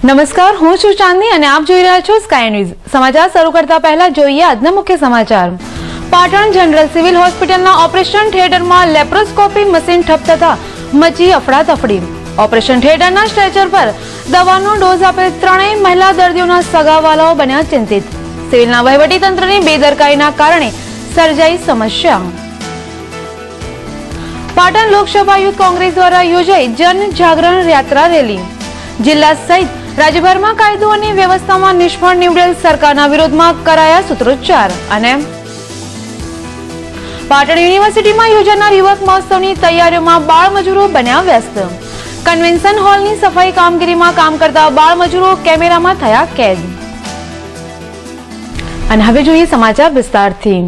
નમસ્કાર, હું છું ચાંદની અને આપ જોઈ રહ્યા છો સ્કાય ન્યૂઝ। સમાચાર શરૂ કરતા પહેલા જોઈએ આજના મુખ્ય સમાચાર। પાટણ જનરલ સિવિલ હોસ્પિટલના ઓપરેશન થિયેટરમાં લેપ્રોસ્કોપી મશીન ઠપ થતા મચી અફડાતફડી। ઓપરેશન થિયેટરના સ્ટ્રેચર પર દવાનો ડોઝ આપેલ ત્રણેય મહિલા દર્દીઓના સગાવાલાઓ બન્યા ચિંતિત। સિવિલના વહીવટીતંત્રની બેદરકારીના કારણે સર્જાઈ સમસ્યા। પાટણ લોકસભા યુથ કોંગ્રેસ દ્વારા યોજાઈ જન જાગરણ યાત્રા રેલી। જિલ્લા સહિત રાજ્યભરમાં કાયદો અને વ્યવસ્થામાં નિષ્ફળ નીવડેલ સરકારના વિરોધમાં કરાયા સૂત્રોચ્ચાર। અને પાટણ યુનિવર્સિટીમાં યોજાનાર યુવક મહોત્સવની તૈયારીઓમાં બાળ મજૂરો બન્યા વ્યસ્ત। કન્વેન્શન હોલની સફાઈ કામગીરીમાં કામ કરતા બાળ મજૂરો કેમેરામાં થયા કેદ। અને હવે જોઈએ સમાચાર વિસ્તારથી।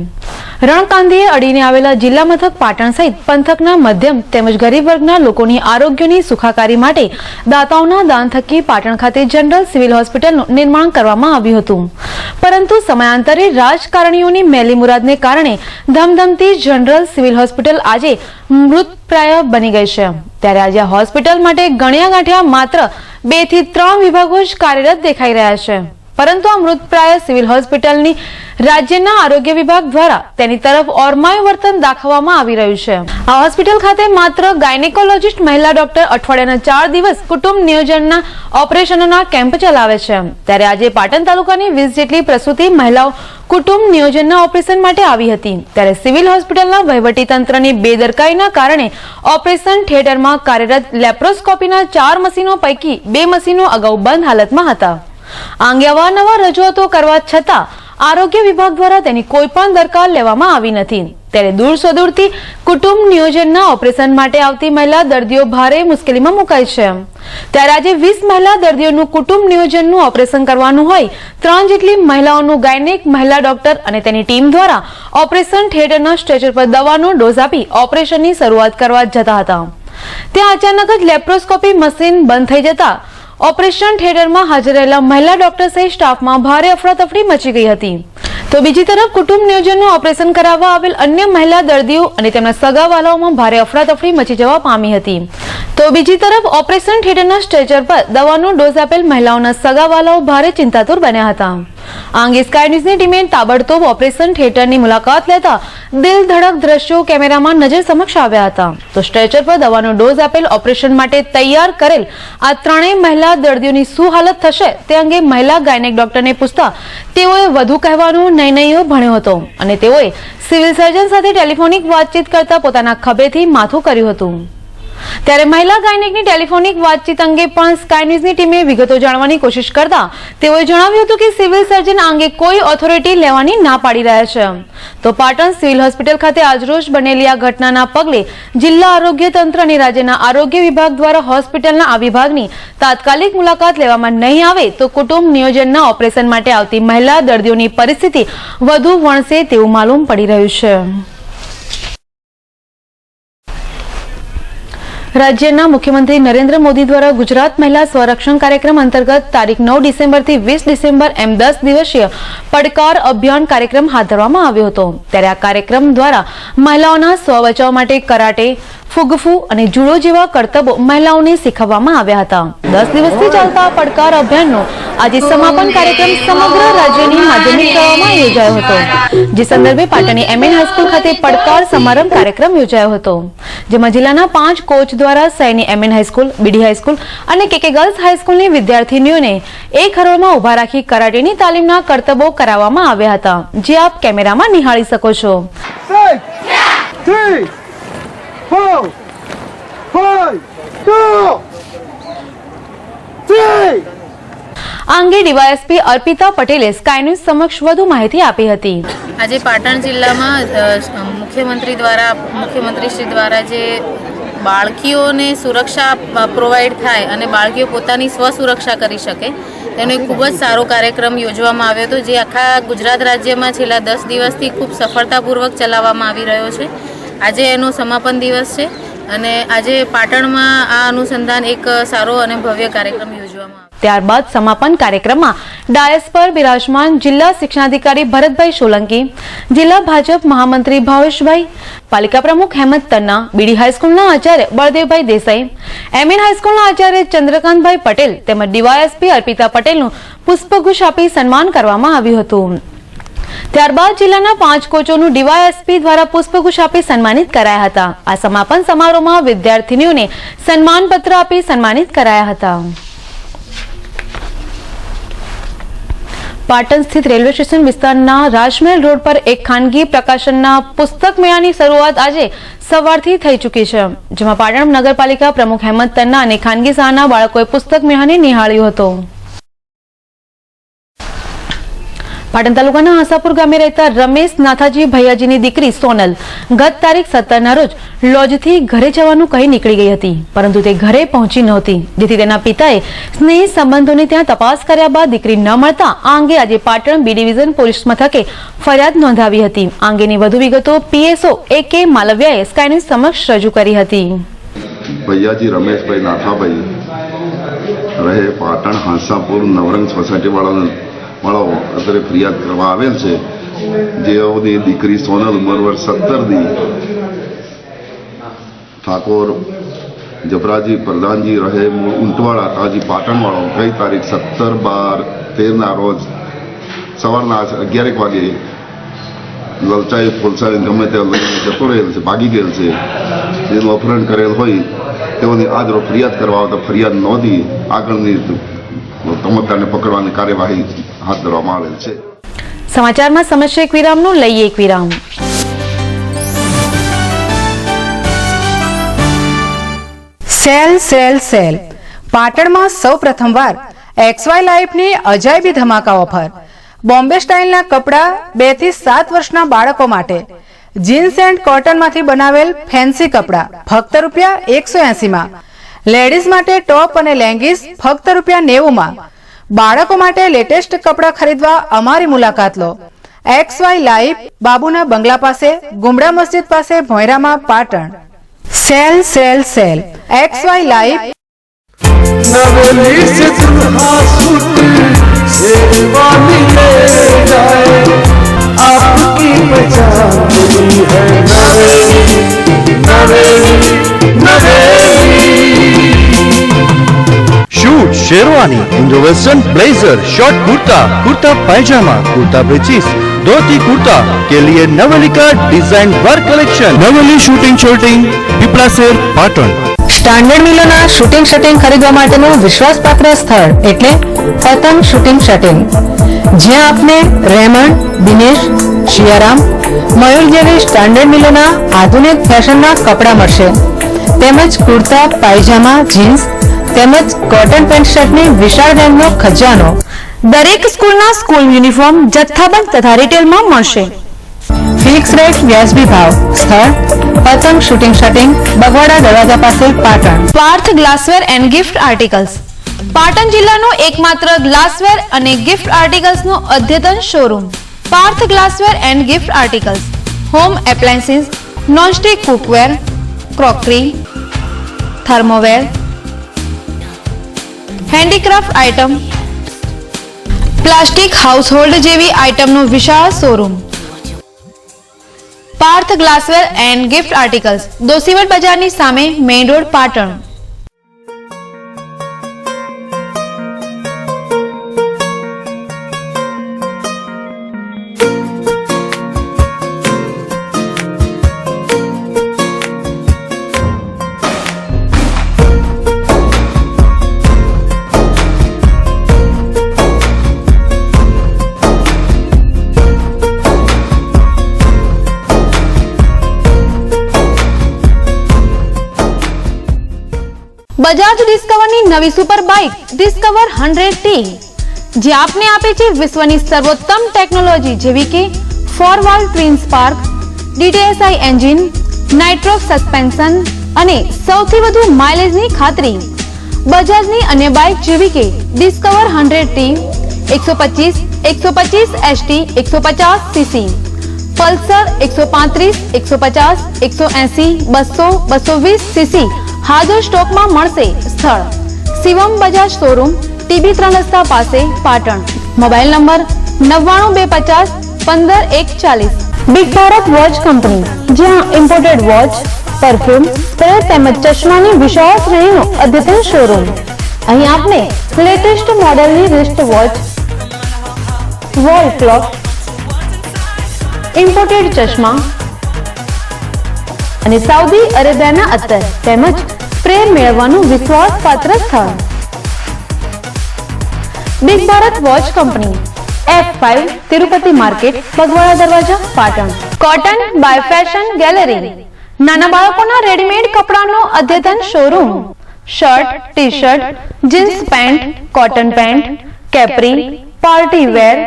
રણકાંધીએ અડીને આવેલા જિલ્લા મથક પાટણ સહિત પંથકના મધ્યમ તેમજ ગરીબ વર્ગના લોકોની આરોગ્યની સુખાકારી માટે દાતાઓના દાન થકી પાટણ ખાતે જનરલ સિવિલ હોસ્પિટલનું નિર્માણ કરવામાં આવ્યું હતું, પરંતુ સમયાંતરે રાજકારણીઓની મેલી મુરાદને કારણે ધમધમતી જનરલ સિવિલ હોસ્પિટલ આજે મૃતપ્રાય બની ગઈ છે। ત્યારે આજે આ હોસ્પિટલ માટે ગણ્યા ગાંઠ્યા માત્ર 2 થી 3 વિભાગો જ કાર્યરત દેખાઈ રહ્યા છે, પરંતુ આ મૃતપ્રાય સિવિલ હોસ્પિટલની રાજ્યના આરોગ્ય વિભાગ દ્વારા તેની તરફ ઓરમાયું વર્તન દાખવવામાં આવી રહ્યું છે। આ હોસ્પિટલ ખાતે માત્ર ગાયનેકોલોજીસ્ટ મહિલા ડોક્ટર અઠવાડિયાના 4 દિવસ કુટુંબ નિયોજનના ઓપરેશનોના કેમ્પ ચલાવે છે। ત્યારે આજે પાટણ તાલુકાની 20 જેટલી પ્રસૂતિ મહિલાઓ કુટુંબ નિયોજનના ઓપરેશન માટે આવી હતી। ત્યારે સિવિલ હોસ્પિટલના વહીવટીતંત્રની બેદરકારીના કારણે ઓપરેશન થિયેટરમાં કાર્યરત લેપ્રોસ્કોપીના 4 મશીનો પૈકી 2 મશીનો અગાઉ બંધ હાલતમાં હતા। આ અંગે અવારનવાર રજૂઆતો કરવા છતાં આરોગ્ય વિભાગ દ્વારા તેની કોઈ પણ દરકાર લેવામાં આવી નથી। ત્યારે દૂર સુદૂરથી કુટુંબ નિયોજનના ઓપરેશન માટે આવતી મહિલા દર્દીઓ ભારે મુશ્કેલીમાં મુકાય છે। ત્યારે આજે 20 મહિલા દર્દીઓનું કુટુંબ નિયોજનનું ઓપરેશન કરવાનું હોય 3 જેટલી મહિલાઓનું ગાયનેક મહિલા ડોક્ટર અને તેની ટીમ દ્વારા ઓપરેશન થિયેટરના સ્ટ્રેચર પર દવાનો ડોઝ આપી ઓપરેશનની શરૂઆત કરવા જતા હતા। ત્યાં અચાનક જ લેપ્રોસ્કોપી મશીન બંધ થઈ જતા ઓપરેશન થિયેટરમાં હાજર રહેલા મહિલા ડોક્ટર સહિત સ્ટાફમાં ભારે અફડાતફડી મચી ગઈ હતી। તો બીજી તરફ કુટુંબ નિયોજનનું ઓપરેશન કરાવવા આવેલ અન્ય મહિલા દર્દીઓ અને તેમના સગાવાલાઓમાં ભારે અફડાતફડી મચી જવા પામી હતી। તો બીજી તરફ ઓપરેશન થિયેટરના સ્ટ્રેચર પર દવાનો ડોઝ આપેલ મહિલાઓના સગાવાલાઓ ભારે ચિંતાતુર બન્યા હતા। આ અંગે સ્કાય ન્યૂઝની ટીમે તાબડતોબ ઓપરેશન થિયેટરની મુલાકાત લેતા દિલ ધડક દ્રશ્યો કેમેરામાં નજર સમક્ષ આવ્યા હતા। તો સ્ટ્રેચર પર દવાનો ડોઝ આપેલ ઓપરેશન માટે તૈયાર કરેલ આ ત્રણેય મહિલા દર્દીઓની શું હાલત થશે તે અંગે મહિલા ગાયનેક ડોક્ટરને પૂછતા તેઓએ વધુ કહેવાનું નૈનૈયો ભણ્યો હતો અને તેઓએ સિવિલ સર્જન સાથે ટેલિફોનિક વાતચીત કરતા પોતાના ખભેથી માથું કર્યું હતું। ત્યારે મહિલા ગાયનેકની ટેલિફોનિક વાતચીત અંગે પણ સ્કાય ન્યૂઝની ટીમે વિગતો જાણવાની કોશિશ કરતા તેઓએ જણાવ્યું હતું કે સિવિલ સર્જન આ અંગે કોઈ ઓથોરિટી લેવાની ના પાડી રહ્યા છે। તો પાટણ સિવિલ હોસ્પિટલ ખાતે આજરોજ બનેલી આ ઘટનાના પગલે જિલ્લા આરોગ્ય તંત્ર અને રાજ્યના આરોગ્ય વિભાગ દ્વારા હોસ્પિટલના આ વિભાગની તાત્કાલિક મુલાકાત લેવામાં નહીં આવે તો કુટુંબ નિયોજનના ઓપરેશન માટે આવતી મહિલા દર્દીઓની પરિસ્થિતિ વધુ વણસે તેવું માલુમ પડી રહ્યું છે। રાજ્યના મુખ્યમંત્રી નરેન્દ્ર મોદી દ્વારા ગુજરાત મહિલા સ્વરક્ષણ કાર્યક્રમ અંતર્ગત તારીખ 9 ડિસેમ્બરથી 20 ડિસેમ્બર એમ 10 દિવસીય પડકાર અભિયાન કાર્યક્રમ હાથ ધરવામાં આવ્યો હતો। ત્યારે આ કાર્યક્રમ દ્વારા મહિલાઓના સ્વ બચાવ માટે કરાટે, ફુગફુ અને જુડો જેવા કરતબો મહિલાઓને શીખવવામાં આવ્યા હતા। 10 દિવસથી ચાલતા પડકાર અભિયાનનો આજે સમાપન કાર્યક્રમ સમગ્ર રાજ્યની માધ્યમિક શાળાઓમાં યોજાયો હતો, જે સંદર્ભે પાટણની એમએન હાઈસ્કૂલ ખાતે પડકાર સમારંભ કાર્યક્રમ યોજાયો હતો, જેમાં જિલ્લાના 5 કોચ દ્વારા શહેરની એમએન હાઈસ્કૂલ, બીડી હાઈસ્કૂલ અને કેકે ગર્લ્સ હાઈસ્કૂલની વિદ્યાર્થીનીઓને એક હરોળમાં ઉભા રાખી કરાટેની તાલીમના કરતબો કરાવવામાં આવ્યા હતા, જે આપ કેમેરામાં નિહાળી શકો છો। 3 4 5 2 3 આ અંગે ડીવાયએસપી અર્પિતા પટેલે સ્કાય ન્યૂઝ સમક્ષ વધુ માહિતી આપી હતી। આજે પાટણ જિલ્લામાં મુખ્યમંત્રીશ્રી દ્વારા જે બાળકીઓને સુરક્ષા પ્રોવાઈડ થાય અને બાળકીઓ પોતાની સ્વસુરક્ષા કરી શકે તેનો એક ખૂબ જ સારો કાર્યક્રમ યોજવામાં આવ્યો હતો, જે આખા ગુજરાત રાજ્યમાં છેલ્લા 10 દિવસથી ખૂબ સફળતાપૂર્વક ચલાવવામાં આવી રહ્યો છે। આજે એનો સમાપન દિવસ છે અને આજે પાટણમાં આ અનુસંધાન એક સારો અને ભવ્ય કાર્યક્રમ યોજવામાં આવ્યો। ત્યારબાદ સમાપન કાર્યક્રમમાં ડાયસ પર બિરાજમાન જિલ્લા શિક્ષણાધિકારી ભરતભાઈ સોલંકી, જિલ્લા ભાજપ મહામંત્રી ભાવેશભાઈ, પાલિકા પ્રમુખ હેમંત તન્ના, બીડી હાઈસ્કૂલના આચાર્ય બળદેવભાઈ દેસાઈ, એમએન હાઈસ્કૂલના આચાર્ય ચંદ્રકાંતભાઈ પટેલ તેમજ ડીવાયએસપી અર્પિતા પટેલનું પુષ્પગુચ્છ આપી સન્માન કરવામાં આવ્યું હતું. ત્યારબાદ જિલ્લાના 5 કોચોનું ડીવાયએસપી દ્વારા પુષ્પગુચ્છ આપી સન્માનિત કરાયા હતા. આ સમાપન સમારોહમાં વિદ્યાર્થીનીઓને સન્માનપત્ર આપી સન્માનિત કરાયા હતા. પાટણ સ્થિત રેલવે સ્ટેશન વિસ્તારના રાજમહેલ રોડ પર એક ખાનગી પ્રકાશનના પુસ્તક મેળાની શરૂઆત આજે સવારથી થઈ ચૂકી છે, જેમાં પાટણ નગરપાલિકા પ્રમુખ હેમંત તન્ના અને ખાનગી શાળાના બાળકોએ પુસ્તક મેળાને નિહાળ્યો હતો. પાટણ તાલુકાના આશાપુર ગામે રહેતા રમેશ નાથાજી ભૈયાજીની દીકરી સોનલ ગત તારીખ 17ના રોજ લોજથી ઘરે જવાનું કહી નીકળી ગઈ હતી, પરંતુ તે ઘરે પહોંચી નહોતી, જેથી તેના પિતાએ સ્નેહી સંબંધોની ત્યાં તપાસ કર્યા બાદ દીકરી ન મળતા આ અંગે આજે પાટણ બી ડિવિઝન પોલીસ મથકે ફરિયાદ નોંધાવી હતી. આ અંગેની વધુ વિગતો પીએસઓ AK માલવિયાએ સ્કાય ન્યૂઝ સમક્ષ રજૂ કરી હતી. ભૈયાજી રમેશભાઈ નાથાભાઈ રહે પાટણ હાંસાપુર નવરંગ સોસાયટી વાળો અત્યારે ફરિયાદ કરવા આવેલ છે. જેઓની દીકરી સોનલ ઉંમર વર્ષ 17ની ઠાકોર જબરાજી પ્રધાનજી રહે મૂળ ઊંટવાડા તાજી પાટણવાળો ગઈ તારીખ 17/12/13ના રોજ સવારના 11 વાગે લલચાઈ ફોલસાઈ ગમે તે લઈને જતો રહેલ છે, ભાગી ગયેલ છે. જેનું અપહરણ કરેલ હોય તેઓની આજ રોજ ફરિયાદ કરવા આવતા ફરિયાદ નોંધી આગળની તમતાને પકડવાની કાર્યવાહી હાથ ધરવામાં આવેલ છે. સમાચારમાં સમસ્યા એક વિરામનું લઈએ એક વિરામ. સેલ સેલ સેલ પાટણમાં સૌ પ્રથમવાર XY લાઈફની અજાયબી ધમાકા ઓફર. બોમ્બે સ્ટાઇલના કપડાં 2 થી 7 વર્ષના બાળકો માટે, જીન્સ એન્ડ કોટનમાંથી બનાવેલ ફેન્સી કપડાં ફક્ત ₹180માં, લેડીઝ માટે ટોપ અને લેંગીસ ફક્ત ₹90માં. બાળકો માટે લેટેસ્ટ કપડાં ખરીદવા અમારી મુલાકાત લો. XY લાઈફ, બાબુના બંગલા પાસે, ગુમડા મસ્જિદ પાસે, ભોંયરામાં, Patan. Sale sale sale XY life. Naveli से दुल्हा सूट शेरवानी ले जाए, आपकी पहचान हुई है Naveli Naveli Naveli. Suit sherwani, Indo western blazer, short kurta, kurta pajama, kurta breeches, dhoti kurta के लिए नवेली का design work collection. Naveli suiting shirting Piplasher Patan. Standard મિલોના શૂટિંગ શર્ટિંગ ખરીદવા માટેનું વિશ્વાસપાત્ર સ્થળ એટલે પતંગ શૂટિંગ શર્ટિંગ, જ્યાં આપને રેમન્ડ, દિનેશ, શિયારામ, મયુર જેવી સ્ટાન્ડર્ડ મિલોના આધુનિક ફેશનના કપડાં મળશે, તેમજ કુર્તા, પાયજામા, જીન્સ તેમજ કોટન પેન્ટ શર્ટની વિશાળ રેન્જનો ખજાનો. દરેક સ્કૂલના સ્કૂલ યુનિફોર્મ જથ્થાબંધ તથા રિટેલમાં મળશે. ફિક્સ રેટ, વ્યાજબી ભાવ. સ્થળ પતંગ શૂટિંગ શર્ટિંગ, બગવાડા દરવાજા પાસે, Patan. Parth glassware and gift articles, Patan જિલ્લાનો એકમાત્ર ગ્લાસવેર અને ગિફ્ટ આર્ટિકલ્સનો અદ્યતન showroom. Parth glassware and gift articles, home appliances, nonstick cookware, crockery, thermoware, handicraft item, plastic household જેવી આઇટમનો વિશાળ showroom. Parth glassware and gift articles, Doshivad બજારની સામે, મેઇન રોડ, પાટણ. બજાજ ડિસ્કવરની નવી સુપર બાઇક ડિસ્કવર 100T, જે આપને આપે છે વિશ્વની સર્વોત્તમ ટેકનોલોજી જેવી કે 4 twin spark, DTSI engine, nitrox suspension અને સૌથી વધુ માઇલેજની ખાતરી. બજાજની અન્ય બાઇક જેવી કે discover 100T, 125 ST, 150cc, Pulsar 135, 150, 180, 200, 220cc હાજર સ્ટોકમાં મળશે. સ્થળ શિવમ બજાજ શોરૂમ, ટીબી 3 રસ્તા પાસે, Patan. Mobile number 992550 140. Big Bharat watch company, જ્યાં ઇમ્પોર્ટેડ વોચ, પરફ્યુમ, સ્પ્રે તેમજ ચશ્માની વિશાળ શ્રેણીનો અદ્યતન શોરૂમ. અહીં આપને લેટેસ્ટ મોડેલની wrist watch, wall clock, imported ચશ્મા અને સાઉદી અરેબિયાના અત્તર તેમજ સ્પ્રે મેળવવાનું વિશ્વાસપાત્ર સ્થળ. Big Bharat watch company, F5 Tirupati market, Bagwada Darwaja, Patan. Cotton by fashion gallery, નાના બાળકોના રેડીમેડ કપડાનો અદ્યતન showroom. Shirt, T shirt, jeans pant, cotton pant, capri, party wear,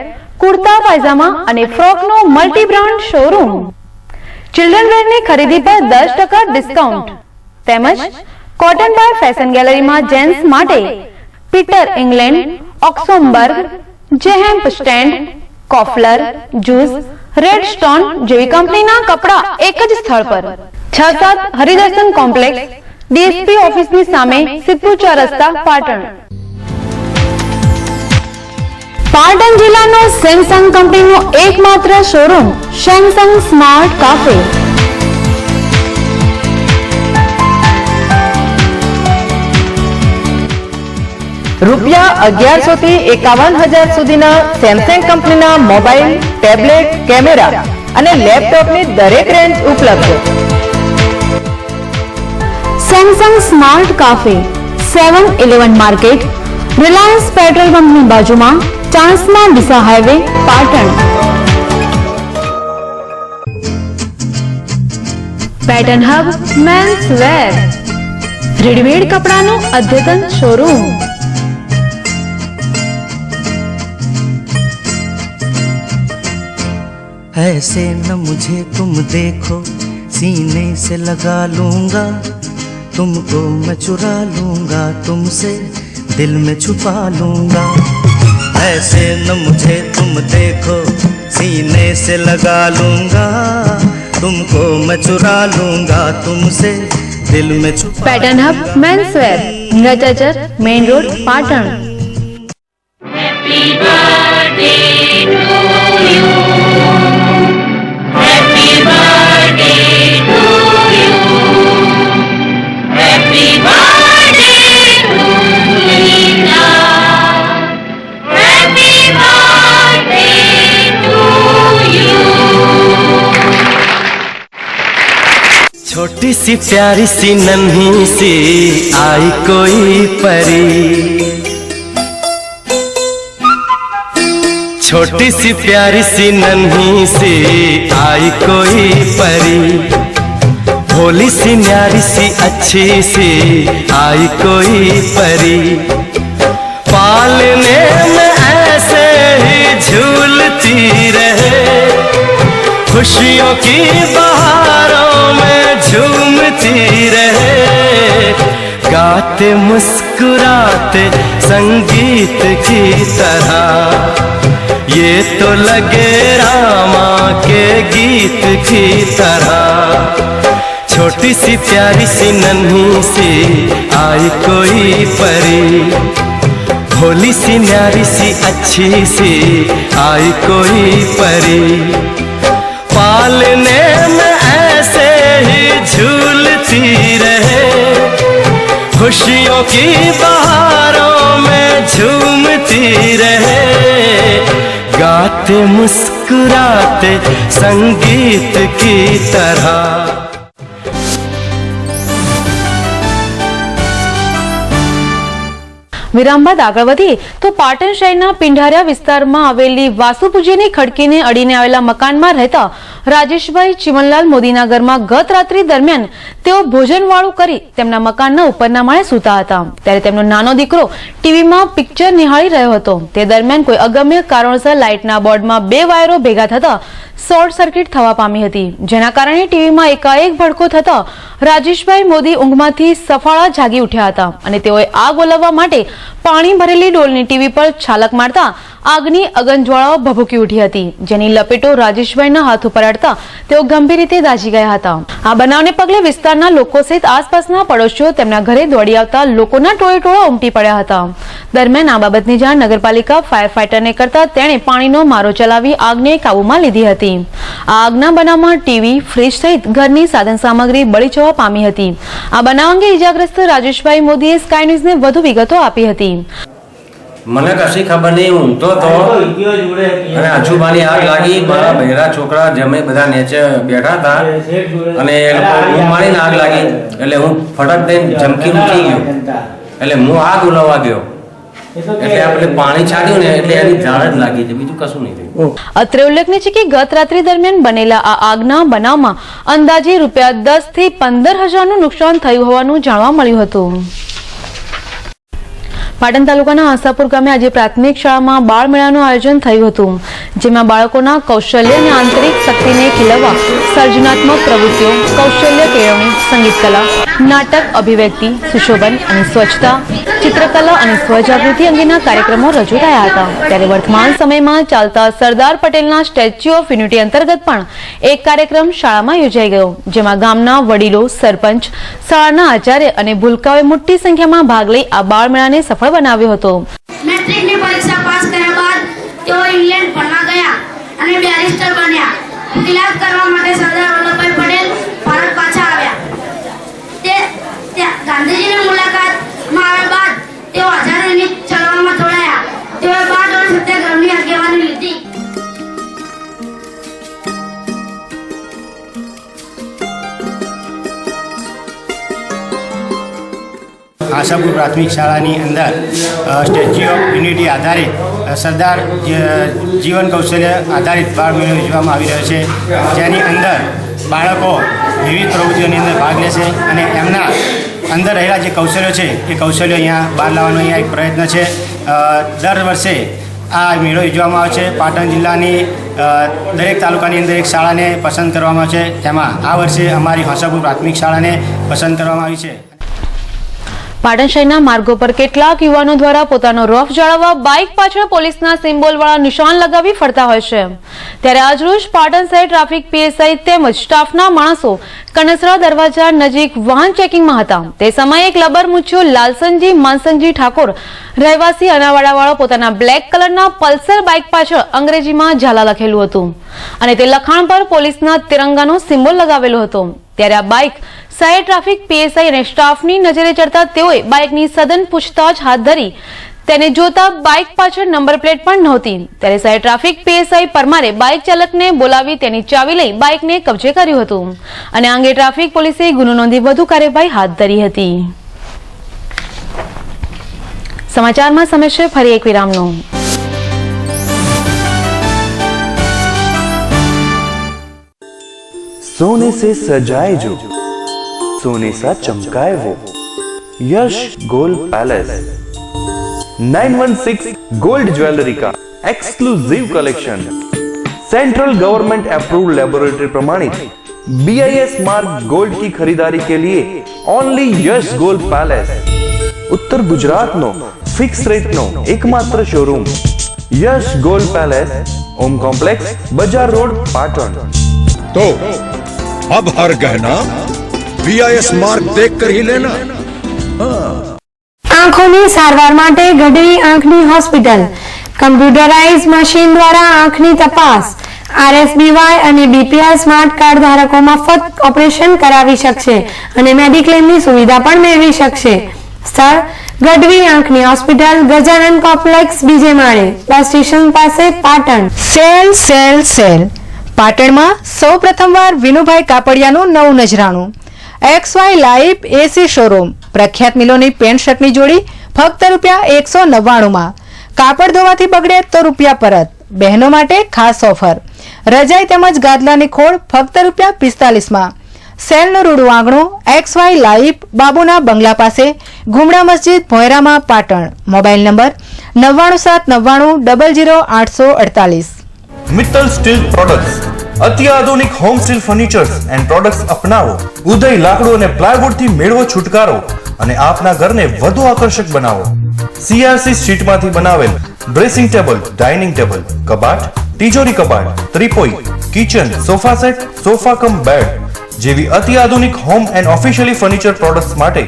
kurta pajama અને ફ્રોકનો મલ્ટી બ્રાન્ડ શોરૂમ. ચિલ્ડ્રન વેરની ખરીદી પર 10% ડિસ્કાઉન્ટ તેમજ કોટન બાય ફેશન ગેલેરીમાં જેન્ટ્સ માટે Peter England, Oxemberg, Jhampstead, કોફલર, જૂસ, રેડ સ્ટોન જેવી કંપનીના કપડા એક જ સ્થળ પર. 6-7 હરિદર્શન કોમ્પ્લેક્સ, ડીએસપી ઓફિસની સામે, સિદ્ધપુર 4 રસ્તા, પાટણ. પાટણ જિલ્લાનો સેમસંગ કંપનીનો એકમાત્ર શોરૂમ સેમસંગ સ્માર્ટ કાફે. રૂપિયા 1100 થી 51,000 સુધીના સેમસંગ કંપનીના મોબાઈલ, ટેબ્લેટ, કેમેરા અને લેપટોપની દરેક રેન્જ ઉપલબ્ધ. Samsung smart cafe, 7-11 market, Reliance petrol પંપની બાજુમાં, Chanasma Deesa highway, Patan. Pattern hub men's wear, readymade કપડાનું અદ્યતન શોરૂમ. ऐसे न मुझे तुम देखो, सीने से लगा लूंगा, तुमको मैं चुरा लूंगा, तुमसे दिल में छुपा लूंगा. ऐसे न मुझे तुम देखो, सीने से लगा लूंगा, तुमको मैं चुरा लूंगा, तुमसे दिल में छुपा. Pattern hub men's wear, Hingalachachar, main road, Patan. छोटी सी प्यारी सी नन्ही सी आई कोई परी, छोटी सी प्यारी सी नन्ही सी आई कोई परी, भोली सी न्यारी सी अच्छी सी आई कोई परी, पालने में ऐसे ही झूलती रहे, खुशियों की बहारों में झूमती रहे, गाते मुस्कुराते संगीत की तरह, ये तो लगे रामा के गीत की तरह. छोटी सी प्यारी सी नन्ही सी आई कोई परी, भोली सी न्यारी सी अच्छी सी आई कोई परी, पालने में ऐसे ही झूलती रहे, खुशियों की बहारों में झूमती रहे, गाते मुस्कुराते संगीत की तरह. વિરામ બાદ આગળ વધીએ તો પાટણ શહેરના પિંઢારિયા વિસ્તારમાં આવેલી વાસુપૂજ્યની ખડકીને અડીને આવેલા મકાનમાં રહેતા રાજેશભાઈ ચિમનલાલ મોદીના ઘરમાં ગત રાત્રિ દરમિયાન તેઓ ભોજનવાળું કરી તેમના મકાનના ઉપરના માળે સૂતા હતા. ત્યારે તેમનો નાનો દીકરો ટીવીમાં પિક્ચર નિહાળી રહ્યો હતો. તે દરમિયાન કોઈ અગમ્ય કારણોસર લાઇટના બોર્ડમાં 2 વાયરો ભેગા થતા શોર્ટ સર્કિટ થવા પામી હતી, જેના કારણે ટીવીમાં એકાએક ભડકો થતા રાજેશભાઈ મોદી ઊંઘમાંથી સફાળા જાગી ઉઠ્યા હતા અને તેઓએ આગ ઓલવવા માટે પાણી ભરેલી ડોલની ટીવી પર છાલક મારતા આગની અગનજ્વાળાઓ ભભૂકી ઉઠી હતી, જેની લપેટો રાજેશભાઈના હાથ ઉપર અડતા તેઓ ગંભીર રીતે દાઝી ગયા હતા. આ બનાવને પગલે વિસ્તારના લોકો સહિત આસપાસના પડોશીઓ તેમના ઘરે દોડી આવતા લોકોના ટોળે ઉમટી પડ્યા હતા. દરમિયાન આ બાબતની જાણ નગરપાલિકા ફાયર ફાઈટરને કરતા તેણે પાણીનો મારો ચલાવી આગને કાબૂમાં લીધી હતી. આ આગના બનાવમાં ટીવી, ફ્રીજ સહિત ઘરની સાધન સામગ્રી બળી જવા પામી હતી. આ બનાવ અંગે ઇજાગ્રસ્ત રાજેશભાઈ મોદીએ સ્કાય ન્યૂઝને વધુ વિગતો આપી હતી. મને કશી ખબર નહીં, ઊંઘતો હતો અને આજુબાની આગ લાગી. મારા બહેરા છોકરા જમે બધા નીચે બેઠા હતા અને ઊંઘ મારીને આગ લાગી એટલે હું ફટક દઈને ઝમકી ઉઠી ગયો એટલે હું આગ ઉલવવા ગયો એટલે આપણે પાણી છાડ્યું ને એટલે એની ઝાડ જ લાગી છે, બીજું કશું નહીં થયું. અત્રે ઉલ્લેખનીય છે કે ગત રાત્રિ દરમિયાન બનેલા આ આગના બનાવમાં અંદાજે ₹10 થી 15,000નું નુકસાન થયું હોવાનું જાણવા મળ્યું હતું. પાટણ તાલુકાના આશાપુર ગામે આજે પ્રાથમિક શાળામાં બાળ મેળાનું આયોજન થયું હતું, જેમાં બાળકોના કૌશલ્ય અને આંતરિક શક્તિને ખીલવવા સર્જનાત્મક પ્રવૃત્તિઓ, કૌશલ્ય કેળવણી, સંગીત કલા, નાટક, અભિવ્યક્તિ, સુશોભન અને સ્વચ્છતા, ચિત્રકલા અને સ્વજાગૃતિ અંગેના કાર્યક્રમો રજૂ થયા હતા. ત્યારે વર્તમાન સમયમાં ચાલતા સરદાર પટેલના સ્ટેચ્યુ ઓફ યુનિટી અંતર્ગત પણ એક કાર્યક્રમ શાળામાં યોજાઈ ગયો, જેમાં ગામના વડીલો, સરપંચ, શાળાના આચાર્ય અને ભૂલકાઓએ મોટી સંખ્યામાં ભાગ લઈ આ બાળ મેળાને સફળ બનાવ્યો હતો. મેટ્રિકની પરીક્ષા પાસ કર્યા બાદ તેઓ ઇંગ્લેન્ડ ભણવા ગયા અને બેરિસ્ટર બન્યા. ઇલાજ કરવા માટે સરદાર વલ્લભભાઈ પટેલ ભારત પાછા આવ્યા. તે ગાંધીજીની મુલાકાતમાં આવ્યા બાદ તેઓ આઝાદીની ચળવળમાં જોડાયા. તેઓએ 12 વર્ષ સત્યાગ્રહની આગેવાની લીધી. આશાપુર પ્રાથમિક શાળાની અંદર સ્ટેચ્યુ ઓફ યુનિટી આધારિત સરદાર જીવન કૌશલ્ય આધારિત બાળ મેળો યોજવામાં આવી રહ્યો છે, જેની અંદર બાળકો વિવિધ પ્રવૃત્તિઓની અંદર ભાગ લેશે અને એમના અંદર રહેલા જે કૌશલ્યો છે એ કૌશલ્યો અહીંયા બહાર લાવવાનો અહીંયા એક પ્રયત્ન છે. દર વર્ષે આ મેળો યોજવામાં આવે છે. પાટણ જિલ્લાની દરેક તાલુકાની અંદર એક શાળાને પસંદ કરવામાં આવે છે, તેમાં આ વર્ષે અમારી આશાપુર પ્રાથમિક શાળાને પસંદ કરવામાં આવી છે. પાટણ શહેરના માર્ગો પર કેટલાક યુવાનો દ્વારા પોતાનો રોફ જાળવવા બાઇક પાછળ પોલીસના સિમ્બોલવાળા નિશાન લગાવી ફરતા હોય છે. ત્યારે આજરોજ પાટણ શહેર ટ્રાફિક પીએસઆઈ તેમજ સ્ટાફના માણસો કણસરા દરવાજા નજીક વાહન ચેકિંગમાં હતા. તે સમયે એક લબર મૂછ્યો લાલસનજી માનસંગજી ઠાકોર રહેવાસી અનાવાડાવાળો પોતાના બ્લેક કલરના પલ્સર બાઇક પાછળ અંગ્રેજીમાં ઝાલા લખેલું હતું અને તે લખાણ પર પોલીસના તિરંગાનો સિમ્બોલ લગાવેલો હતો. ત્યારે આ બાઇક શહેર ટ્રાફિક પીએસઆઈ અને સ્ટાફની નજરે ચડતા તેઓએ બાઇકની સઘન પૂછતાછ હાથ ધરી. તેને જોતા બાઇક પાછળ નંબર પ્લેટ પણ નહોતી. ત્યારે શહેર ટ્રાફિક પીએસઆઈ પરમારે બાઇક ચાલકને બોલાવી તેની ચાવી લઈ બાઇકને કબજે કર્યું હતું અને આ અંગે ટ્રાફિક પોલીસે ગુનો નોંધી વધુ કાર્યવાહી હાથ ધરી હતી. સમાચારમાં સમય છે ફરી એક વિરામનો. सोने से सजाए जो सोने सा चमकाए वो Yash gold palace 916 gold jewellery का exclusive collection central government approved laboratory प्रमाणित BIS मार्क गोल्ड की खरीदारी के लिए ओनली यश गोल्ड पैलेस उत्तर गुजरात नो फिक्स रेट नो एकमात्र showroom Yash gold palace Om complex बजार रोड पाटण. तो अब हर गहना BIS मार्क देखकर ही लेना. આંખોની સારવાર માટે ગઢવી આંખની હોસ્પિટલ કમ્પ્યુટરાઇઝ મશીન દ્વારા આંખની તપાસ, RSBY અને BPI સ્માર્ટ કાર્ડ ધારકો મફત ઓપરેશન કરાવી શકશે અને મેડિક્લેમની સુવિધા પણ મેળવી શકશે. સ્થળ ગઢવી આંખની હોસ્પિટલ, ગજાનન કોમ્પ્લેક્સ, બીજે માળે, બસ સ્ટેશન પાસે, પાટણ. સેલ સેલ સેલ પાટણમાં સૌ પ્રથમવાર વિનુભાઈ કાપડિયાનું નવું નજરાણું XY લાઈફ AC શોરૂમ. પ્રખ્યાત મિલોની પેન્ટ શર્ટની જોડી ફક્ત ₹199માં. કાપડ ધોવાથી બગડે તો રૂપિયા પરત. બહેનો માટે ખાસ ઓફર. રજાઈ તેમજ ગાદલાની ખોળ ફક્ત ₹45માં. સેલનું રૂડું આંગણું XY લાઈફ, બાબુના બંગલા પાસે, ઘુમડા મસ્જિદ, ભોયરામાં, Patan. Mobile number 9979900848. Mittal steel products અત્યાધુનિક home steel furnitures and products અપનાવો. ઉદય લાકડું અને પ્લાયવુડ થી મેળવો છુટકારો અને આપના ઘરને વધુ આકર્ષક બનાવો. CRC શીટમાંથી બનાવેલ ડ્રેસિંગ ટેબલ, ડાઇનિંગ ટેબલ, કબાટ, તિજોરી કબાટ, ત્રિપોઈ, kitchen, sofa set, sofa cum bed જેવી અત્યાધુનિક home and officially furniture products માટે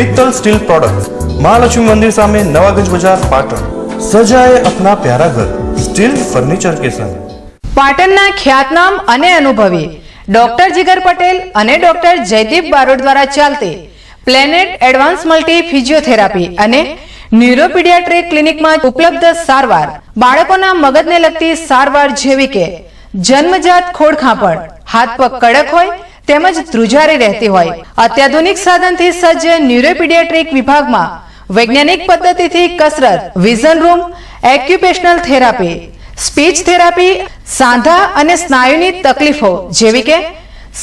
મિત્તલ સ્ટીલ પ્રોડક્ટ્સ, મહાલક્ષ્મી મંદિર સામે, નવાગંજ બજાર, પાટણ. સજાએ અપના પ્યારા ઘર સ્ટીલ ફર્નિચર કે સંગ. પાટણના ખ્યાતનામ અને અનુભવી ડોક્ટર જીગર પટેલ અને ડોક્ટર જયદીપ બારોટ દ્વારા ચાલતી પ્લેનેટ એડવાન્સ મલ્ટી ફિઝિયોથેરાપી અને ન્યુરોપીડિયાટ્રિક ક્લિનિકમાં ઉપલબ્ધ સારવાર, બાળકોના મગજને લગતી સારવાર જેવી કે જન્મજાત ખોડખાંપણ, હાથ પગ કડક હોય તેમજ ધ્રુજારી રહેતી હોય, અત્યાધુનિક સાધનથી સજ્જ ન્યુરોપીડિયાટ્રિક વિભાગમાં વૈજ્ઞાનિક પદ્ધતિથી કસરત, vision room, occupational therapy, speech therapy, સાંધા અને સ્નાયુની તકલીફો જેવી કે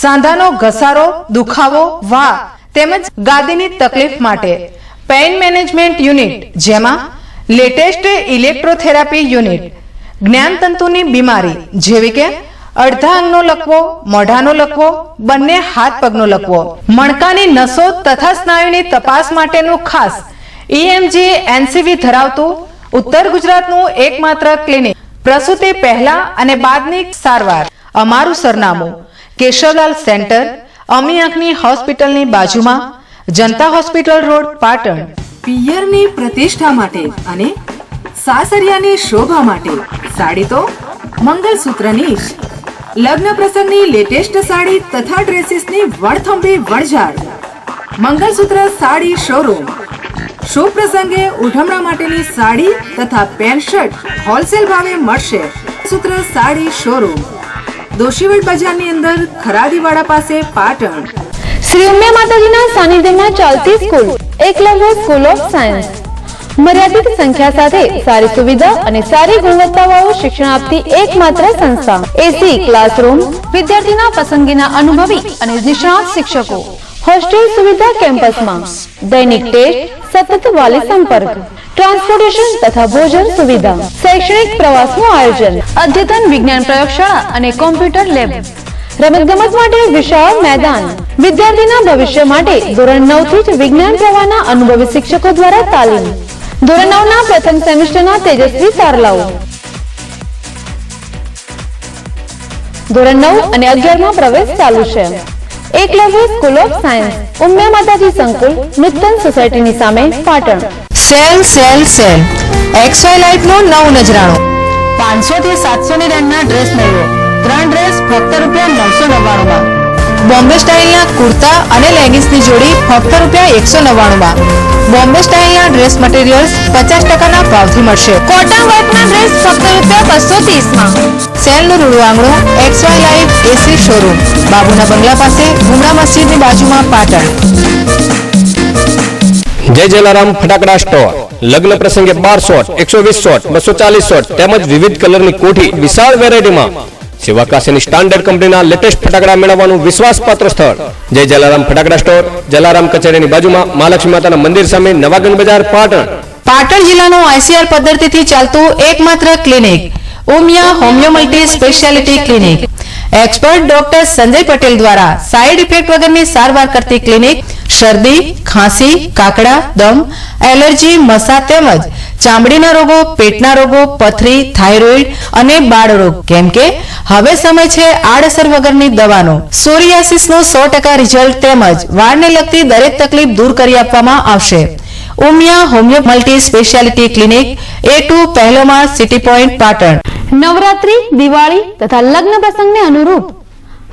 સાંધાનો ઘસારો, દુખાવો, વા તેમજ ગાદીની તકલીફ માટે પેઇન મેનેજમેન્ટ યુનિટ, જેમાં લેટેસ્ટ ઇલેક્ટ્રોથેરાપી યુનિટ, જ્ઞાનતંતુની બીમારી જેવી કે અડધા અંગનો લકવો, મોઢાનો લકવો, બંને હાથ પગનો લકવો, મણકાની નસો તથા સ્નાયુની તપાસ માટેનું ખાસ EMG NCV ધરાવતું ઉત્તર ગુજરાતનું એકમાત્ર ક્લિનિક. પ્રસૂતિ પહેલા અને બાદની સારવાર. અમારું સરનામું કેશવલાલ સેન્ટર, અમી આંખની હોસ્પિટલની બાજુમાં, જનતા હોસ્પિટલ રોડ, પાટણ. પિયરની પ્રતિષ્ઠા માટે અને સાસરિયાની શોભા માટે સાડી તો મંગલસૂત્રની જ. લગ્ન પ્રસંગની લેટેસ્ટ સાડી તથા ડ્રેસીસની વણથંભી વણઝાર. મંગલસૂત્ર સાડી શોરૂમ. શુભ પ્રસંગે ઉઠમણા માટેની સાડી તથા પેન્ટ શર્ટ હોલસેલ ભાવે મળશે. સૂત્ર સાડી શોરૂમ, દોશીવડ બજારની અંદર, ખરાદીવાડા પાસે, પાટણ. શ્રી ઉમિયા માતાજીના સાનિધ્યમાં ચાલતી school Eklavya school of science મર્યાદિત સંખ્યા સાથે સારી સુવિધા અને સારી ગુણવત્તાવાળું શિક્ષણ આપતી એકમાત્ર સંસ્થા. એસી ક્લાસરૂમ, વિદ્યાર્થીના પસંદગીના અનુભવી અને નિષ્ણાત શિક્ષકો, હોસ્ટેલ સુવિધા કેમ્પસમાં, દૈનિક ટેસ્ટ, સતત વાલી સંપર્ક, ટ્રાન્સપોર્ટેશન તથા ભોજન સુવિધા, શૈક્ષણિક પ્રવાસનું આયોજન, અદ્યતન વિજ્ઞાન પ્રયોગશાળા અને કોમ્પ્યુટર લેબ, રમતગમત માટે વિશાળ મેદાન. વિદ્યાર્થીના ભવિષ્ય માટે ધોરણ 9 થી જ વિજ્ઞાન પ્રવાહના અનુભવી શિક્ષકો દ્વારા તાલીમ. ધોરણ 9 ના પ્રથમ સેમેસ્ટરના તેજસ્વી તારલાઓ. ધોરણ 9 અને 11 માં પ્રવેશ ચાલુ છે. Eklavya school of science, Umiya Mataji સંકુલ, નૂતન સોસાયટીની સામે, Patan. Sale sale sale XY life નો નવ નજરાણો. 500 થી 700 ની રેન્જના ડ્રેસ મેળવો. 3 ડ્રેસ ફક્ત ₹999 માં. બોમ્બે સ્ટાઇલના કુર્તા અને લેગિંગ્સની જોડી ફક્ત ₹199 માં. બોમ્બે સ્ટાઇલના ડ્રેસ મટીરિયલ્સ 50% ના ભાવથી મળશે. કોટન વર્કના ડ્રેસ ફક્ત ₹230 માં. સેલનું રૂડું આંગણું XY લાઈફ AC શોરૂમ, બાબુના બંગલા પાસે, ગુમરા મસ્જિદની બાજુમાં, પાટણ. જય જલારામ ફટાકડા સ્ટોર. લગ્ન પ્રસંગે 12 શોટ, 120 શોટ, 240 શોટ તેમજ વિવિધ કલરની કોઠી વિશાળ વેરાયટીમાં. સેવાકાશીની સ્ટાન્ડર્ડ કંપનીના લેટેસ્ટ ફટાકડા મેળવવાનું વિશ્વાસપાત્ર સ્થળ જય જલારામ ફટાકડા સ્ટોર, જલારામ કચેરીની બાજુમાં, મહાલક્ષ્મી માતાના મંદિર સામે, નવાગંજ બજાર, પાટણ. પાટણ જિલ્લાનું ICR પદ્ધતિથી ચાલતું એકમાત્ર clinic Umiya homeo multi speciality clinic. Expert doctor Sanjay Patel દ્વારા સાઇડ ઇફેક્ટ વગરની સારવાર કરતી ક્લિનિક. શરદી, ખાંસી, કાકડા, દમ, એલર્જી, મસા તેમજ ચામડીના રોગો, પેટના રોગો, પથરી, થાઇરોઇડ અને બાળરોગ. કેમ કે હવે સમય છે આડઅસર વગરની દવાનો. સોરિયાસિસનું 100% રિઝલ્ટ તેમજ વાળને લગતી દરેક તકલીફ દૂર કરી આપવામાં આવશે. Umiya homeo multi speciality clinic, A2 પહેલો માળ, સિટી પોઈન્ટ, પાટણ. નવરાત્રી, દિવાળી તથા લગ્ન પ્રસંગને અનુરૂપ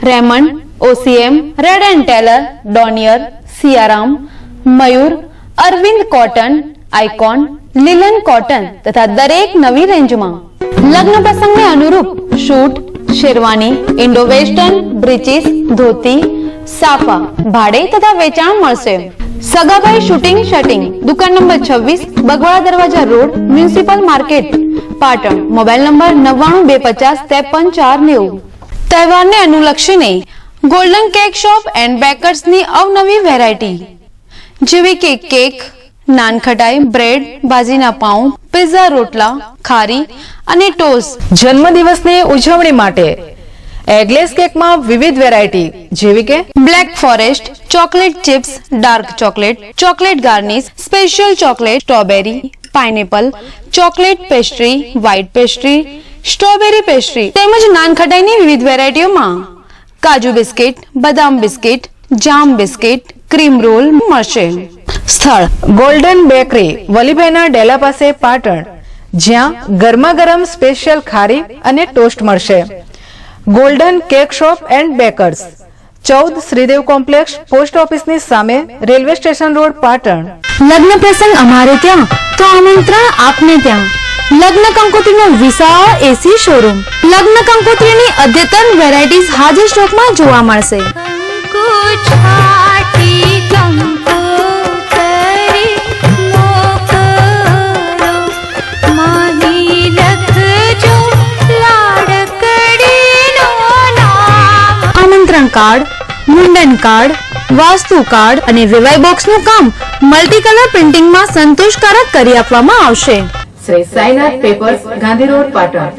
Raymond, OCM, Reid and Taylor, Donear, Siyaram, Mayur, Arvind cotton, icon, linen cotton તથા દરેક નવી રેન્જમાં લગ્ન પ્રસંગને અનુરૂપ suit, sherwani, indo western, breeches, dhoti, સાફા ભાડે તથા વેચાણ મળશે. સગાભાઈ શૂટિંગ શર્ટિંગ, દુકાન નંબર 26, બગવાડા દરવાજા road, municipal market, Patan. Mobile number 9925533490. તહેવારને અનુલક્ષીને ગોલ્ડન કેક શોપ એન્ડ બેકર્સની અવનવી વેરાયટી જેવી કે કેક, નાનખટાઈ, બ્રેડ, ભાજીના પાઉં, પિઝા, રોટલા, ખારી અને ટોસ્ટ. જન્મદિવસની ઉજવણી માટે એગલેસ કેકમાં વિવિધ વેરાયટી જેવી કે black forest, chocolate chips, dark chocolate, chocolate garnish, special chocolate, strawberry, pineapple, chocolate pastry, white pastry, strawberry pastry તેમજ નાનખટાઈની વિવિધ વેરાયટીઓમાં કાજુ બિસ્કિટ, બદામ બિસ્કિટ, જામ બિસ્કિટ, ક્રીમ રોલ મળશે. સ્થળ ગોલ્ડન બેકરી, વલીભાઈના ડેલા પાસે, પાટણ, જ્યાં ગરમા ગરમ સ્પેશિયલ ખારી અને ટોસ્ટ મળશે. Golden cake shop and bakers, 14 Shridev complex, post ઓફિસની સામે, રેલવે સ્ટેશન રોડ, પાટણ. લગ્ન પ્રસંગ અમારે ત્યાં તો આમંત્રણ આપને ત્યાં. લગ્ન કંકોત્રીનો વિશાળ એસી શોરૂમ, લગ્ન કંકોત્રીની અદ્યતન વેરાયટીઝ હાજર સ્ટોકમાં જોવા મળશે. આમંત્રણ કાર્ડ, મુંડન કાર્ડ, વાસ્તુ કાર્ડ અને વિવાહ બોક્સનું કામ મલ્ટી કલર પ્રિન્ટિંગમાં સંતોષકારક કરી આપવામાં આવશે. Shri Sainath papers, Gandhi road, Patan.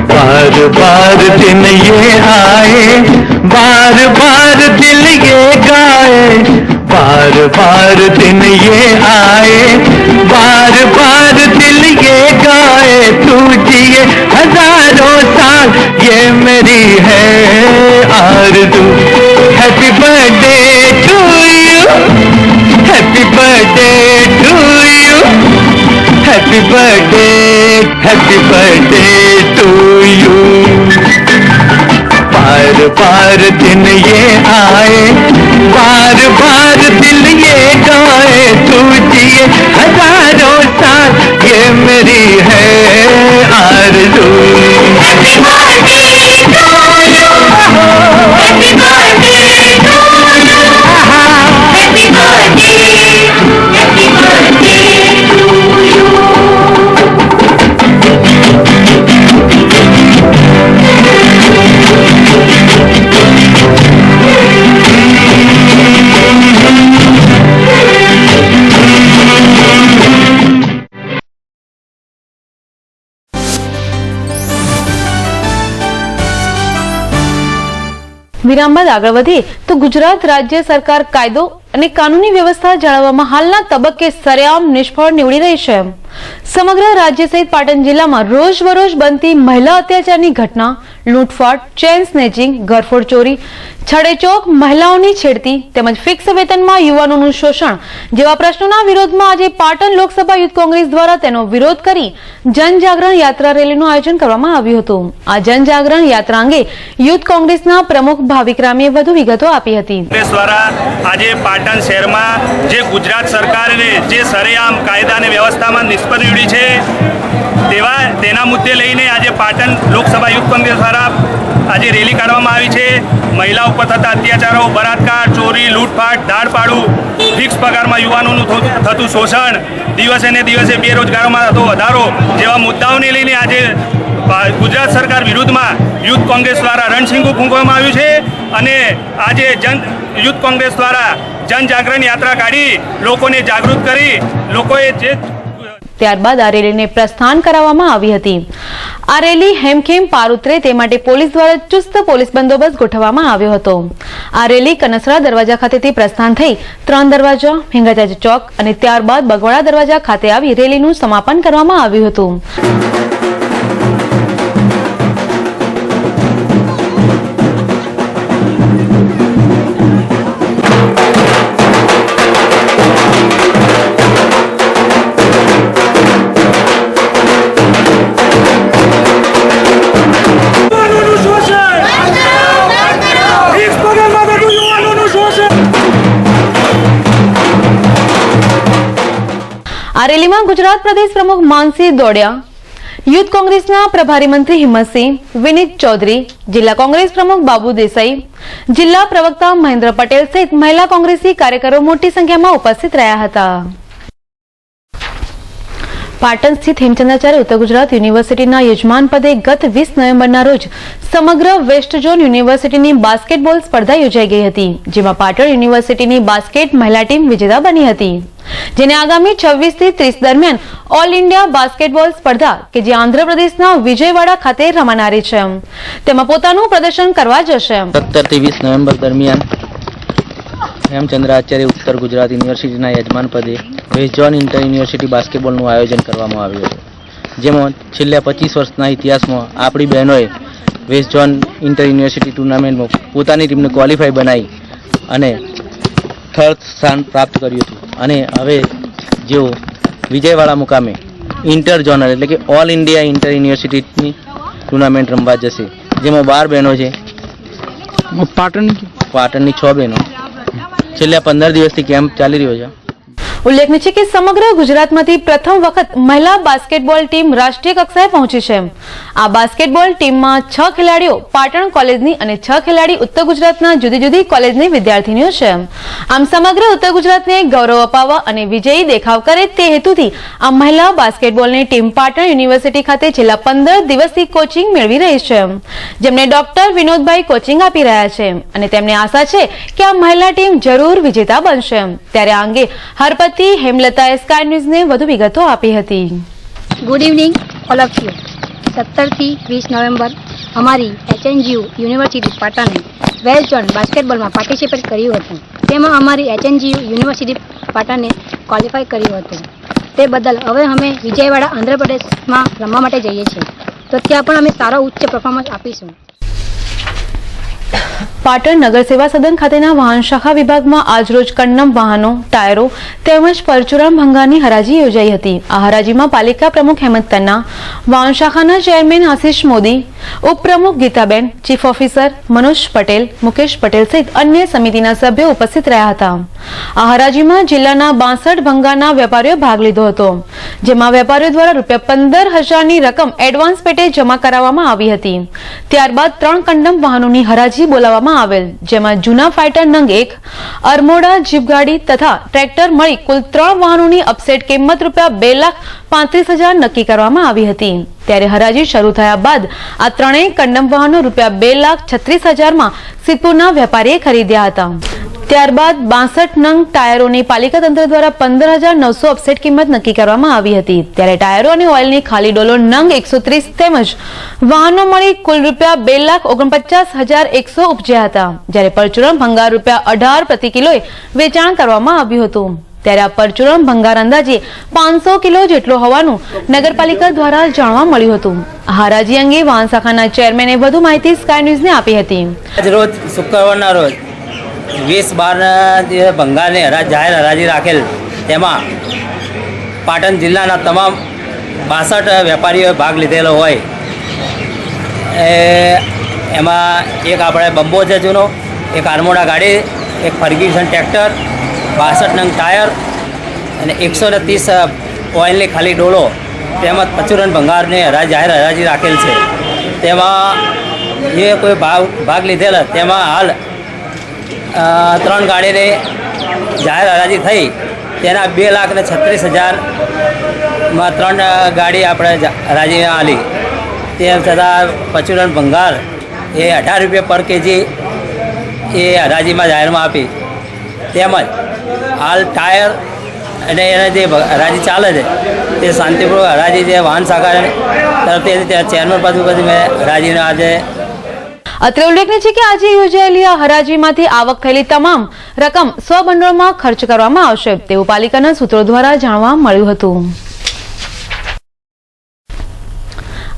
बार बार दिन ये आए, बार बार दिल ये गाए, बार बार दिन ये आए, बार बार दिल ये गाए, तू जिए हजारों साल, ये मेरी है आरज़ू. Happy birthday to you, happy birthday to you, happy birthday to you. बार बार दिन ये आए, बार बार दिल ये गाए, तू जिए हजारों साल, ये मेरी है आरज़ू. Happy birthday to you, happy birthday to you, happy birthday to you. વિરામ બાદ આગળ વધીએ તો ગુજરાત રાજ્ય સરકાર કાયદો અને કાનૂની વ્યવસ્થા જાળવવામાં હાલના તબક્કે સરેઆમ નિષ્ફળ નીવડી રહી છે. સમગ્ર રાજ્ય સહિત પાટણ જિલ્લામાં રોજબરોજ બનતી મહિલા અત્યાચારની ઘટના, લૂંટફાટ, ચેન સ્નેચિંગ, ઘરફોડ ચોરી, છડેચોક, મહિલાઓની છેડતી તેમજ ફિક્સ વેતનમાં યુવાનોનું શોષણ જેવા પ્રશ્નોના વિરોધમાં આજે પાટણ લોકસભા યુથ કોંગ્રેસ દ્વારા તેનો વિરોધ કરી જનજાગરણ યાત્રા રેલીનું આયોજન કરવામાં આવ્યું હતું. આ જનજાગરણ યાત્રા અંગે યુથ કોંગ્રેસના પ્રમુખ ભાવિક રામીએ વધુ વિગતો આપી હતી. કોંગ્રેસ દ્વારા આજે પાટણ શહેરમાં જે ગુજરાત સરકારને જે સરેઆમ કાયદા અને વ્યવસ્થામાં નિષ્ફળ નીવડી છે તેના મુદ્દે લઈને આજે પાટણ લોકસભા યુથ કોંગ્રેસ દ્વારા આજે રેલી કાઢવામાં આવી છે. મહિલા ઉપર થતા અત્યાચારો, બળાત્કાર, ચોરી, લૂંટફાટ, ધાડપાડું, ફિક્સ પગારમાં યુવાનોનું થતું શોષણ, દિવસે ને દિવસે બેરોજગારોમાં થતો વધારો જેવા મુદ્દાઓને લઈને આજે ગુજરાત સરકાર વિરુદ્ધમાં યુથ કોંગ્રેસ દ્વારા રણસિંગુ ફૂંકવામાં આવ્યું છે અને આજે યુથ કોંગ્રેસ દ્વારા જનજાગરણ યાત્રા કાઢી લોકોને જાગૃત કરી લોકોએ જે ત્યારબાદ આ રેલીને પ્રસ્થાન કરાવવામાં આવી હતી. આ રેલી હેમખેમ પાર ઉતરે તે માટે પોલીસ દ્વારા ચુસ્ત પોલીસ બંદોબસ્ત ગોઠવવામાં આવ્યો હતો. આ રેલી કનસરા દરવાજા ખાતેથી પ્રસ્થાન થઈ 3 દરવાજા, હિંગાચાજ ચોક અને ત્યારબાદ બગવાડા દરવાજા ખાતે આવી રેલીનું સમાપન કરવામાં આવ્યું હતું. આ રેલીમાં ગુજરાત પ્રદેશ પ્રમુખ માનસી દોડિયા, યુથ કોંગ્રેસના પ્રભારી મંત્રી હિંમતસિંહ, વિનીત ચૌધરી, જિલ્લા કોંગ્રેસ પ્રમુખ બાબુ દેસાઈ, જિલ્લા પ્રવક્તા મહેન્દ્ર પટેલ સહિત મહિલા કોંગ્રેસી કાર્યકરો મોટી સંખ્યામાં ઉપસ્થિત રહ્યા હતા. પાટણ સ્થિત હેમચંદ્રાચાર્ય ઉત્તર ગુજરાત યુનિવર્સિટીના યજમાન પદે ગત 20 નવેમ્બરના રોજ સમગ્ર વેસ્ટ ઝોન યુનિવર્સિટીની બાસ્કેટબોલ સ્પર્ધા યોજાઈ ગઈ હતી, જેમાં પાટણ યુનિવર્સિટીની બાસ્કેટ મહિલા ટીમ વિજેતા બની હતી, જેને આગામી 26 થી 30 દરમિયાન ઓલ ઇન્ડિયા બાસ્કેટબોલ સ્પર્ધા કે જે આંધ્રપ્રદેશના વિજયવાડા ખાતે રમાનારી છે, તેમાં પોતાનું પ્રદર્શન કરવા જશે. 17 થી 20 નવેમ્બર દરમિયાન હેમચંદ્રાચાર્ય ઉત્તર ગુજરાત યુનિવર્સિટીના યજમાન પદે વેસ્ટ ઝોન ઇન્ટર યુનિવર્સિટી બાસ્કેટબોલનું આયોજન કરવામાં આવ્યું હતું, જેમાં છેલ્લા 25 વર્ષના ઇતિહાસમાં આપણી બહેનોએ વેસ્ટ ઝોન ઇન્ટર યુનિવર્સિટી ટુર્નામેન્ટમાં પોતાની ટીમને ક્વોલિફાઈ બનાવી અને થર્ડ સ્થાન પ્રાપ્ત કર્યું હતું. અને હવે જેઓ વિજયવાડા મુકામે ઇન્ટર ઝોનલ એટલે કે ઓલ ઇન્ડિયા ઇન્ટર યુનિવર્સિટીની ટુર્નામેન્ટ રમવા જશે, જેમાં 12 બહેનો છે. પાટણની 6 બહેનો. છેલ્લા 15 દિવસથી કેમ્પ ચાલી રહ્યો છે. ઉલ્લેખનીય છે કે સમગ્ર ગુજરાતમાંથી પ્રથમ વખત મહિલા બાસ્કેટબોલ ટીમ રાષ્ટ્રીય કક્ષાએ પહોંચી છે. આ બાસ્કેટબોલ ટીમમાં 6 ખેલાડીઓ પાટણ કોલેજની અને 6 ખેલાડી ઉત્તર ગુજરાતના જુદી જુદી કોલેજની વિદ્યાર્થીનીઓ છે. આમ સમગ્ર ઉત્તર ગુજરાતને ગૌરવ અપાવવા અને વિજયી દેખાવ કરે તે હેતુથી આ મહિલા બાસ્કેટબોલની ટીમ પાટણ યુનિવર્સિટી ખાતે છેલ્લા 15 દિવસથી કોચિંગ મેળવી રહી છે, જેમને ડોક્ટર વિનોદભાઈ કોચિંગ આપી રહ્યા છે અને તેમને આશા છે કે આ મહિલા ટીમ જરૂર વિજેતા બનશે. ત્યારે આ અંગે હરપતિ હેમલતાએ સ્કાય ન્યૂઝને વધુ વિગતો આપી હતી. Good evening all of you. 17 થી 20 નવેમ્બર અમારી HNGU યુનિવર્સિટી પાટણે વેસ્ટ ઝોન બાસ્કેટબોલમાં પાર્ટિસિપેટ કર્યું હતું. તેમાં અમારી HNGU યુનિવર્સિટી પાટણે ક્વોલિફાય કર્યું હતું. તે બદલ હવે અમે વિજયવાડા આંધ્રપ્રદેશમાં રમવા માટે જઈએ છીએ, તો ત્યાં પણ અમે સારો ઉચ્ચ પરફોર્મન્સ આપીશું. પાટણ નગર સેવા સદન ખાતેના વાહન શાખા વિભાગમાં આજરોજ કન્નમ વાહનો, ટાયરો તેમજ પરચુરણ ભંગારની હરાજી યોજાઈ હતી. આ હરાજીમાં પાલિકા પ્રમુખ હેમંત તન્ના, વાહન શાખાના ચેરમેન આશિષ મોદી, ઉપપ્રમુખ ગીતાબેન, ચીફ ઓફિસર મનોજ પટેલ, મુકેશ પટેલ સહિત અન્ય સમિતિના સભ્યો ઉપસ્થિત રહ્યા હતા. આ હરાજીમાં જિલ્લાના 62 ભંગારના વેપારીઓ ભાગ લીધો હતો, જેમાં વેપારીઓ દ્વારા ₹15,000ની રકમ એડવાન્સ પેટે જમા કરાવવામાં આવી હતી. ત્યારબાદ 3 કન્ડમ વાહનોની હરાજી બોલાવવામાં આવેલ, જેમાં જૂના ફાઇટર નંગ 1, અરમોડા જીપગાડી તથા ટ્રેક્ટર મળી કુલ 3 વાહનોની અપસેટ કિંમત ₹2,35,000 નક્કી કરવામાં આવી હતી. ત્યારે હરાજી શરૂ થયા બાદ આ ત્રણેય કન્ડમ વાહનો ₹2,36,000માં સિદ્ધપુરના વેપારીએ ખરીદ્યા હતા. ત્યારબાદ 62 નંગ ટાયરોની પાલિકા તંત્ર દ્વારા 15,900 અપસેટ કિંમત નક્કી કરવામાં આવી હતી. ત્યારે ટાયરો અને ઓઇલની ખાલી ડોલો નંગ 130 તેમજ વાહનો મળી કુલ ₹2,49,100 ઉપજ્યા હતા. જ્યારે પરચુરણ ભંગાર ₹18 પ્રતિ કિલોએ વેચાણ કરવામાં આવ્યું હતું. ત્યારે આ પરચુરણ ભંગાર અંદાજે 500 કિલો જેટલો હોવાનું નગરપાલિકા દ્વારા જાણવા મળ્યું હતું. હરાજી અંગે વાહન શાખાના ચેરમેને વધુ માહિતી સ્કાય ન્યૂઝને આપી હતી. રોજ શુક્રવારના રોજ 20/12 ભંગારની જાહેર હરાજી રાખેલ, તેમાં પાટણ જિલ્લાના તમામ 62 વેપારીઓએ ભાગ લીધેલો હોય. એમાં એક આપણે બંબો છે જૂનો, એક આરમોડા ગાડી, એક ફર્ગ્યુસન ટ્રેક્ટર, 62 નંગ ટાયર અને 130 ઓઇલની ખાલી ડોલો તેમજ પરચુરણ ભંગારની જાહેર હરાજી રાખેલ છે. તેમાં જે કોઈ ભાગ લીધેલા તેમાં હાલ 3 ગાડીની જાહેર હરાજી થઈ, તેના 2,36,000માં 3 ગાડી આપણે હરાજીમાં આલી. તેમ છતાં પરચુરણ ભંગાર એ ₹18 પર કેજી એ હરાજીમાં જાહેરમાં આપી. તેમજ હાલ ટાયર અને એના જે હરાજી ચાલે છે તે શાંતિપૂર્વક હરાજી જે વાહન શાખા તરફથી ચેરમેન પદ ઉપર મેં હરાજીને આજે. અત્રે ઉલ્લેખનીય છે કે આજે યોજાયેલી આ હરાજીમાંથી આવક થયેલી તમામ રકમ સ્વભંડોળમાં ખર્ચ કરવામાં આવશે તેવું પાલિકાના સૂત્રો દ્વારા જાણવા મળ્યું હતું.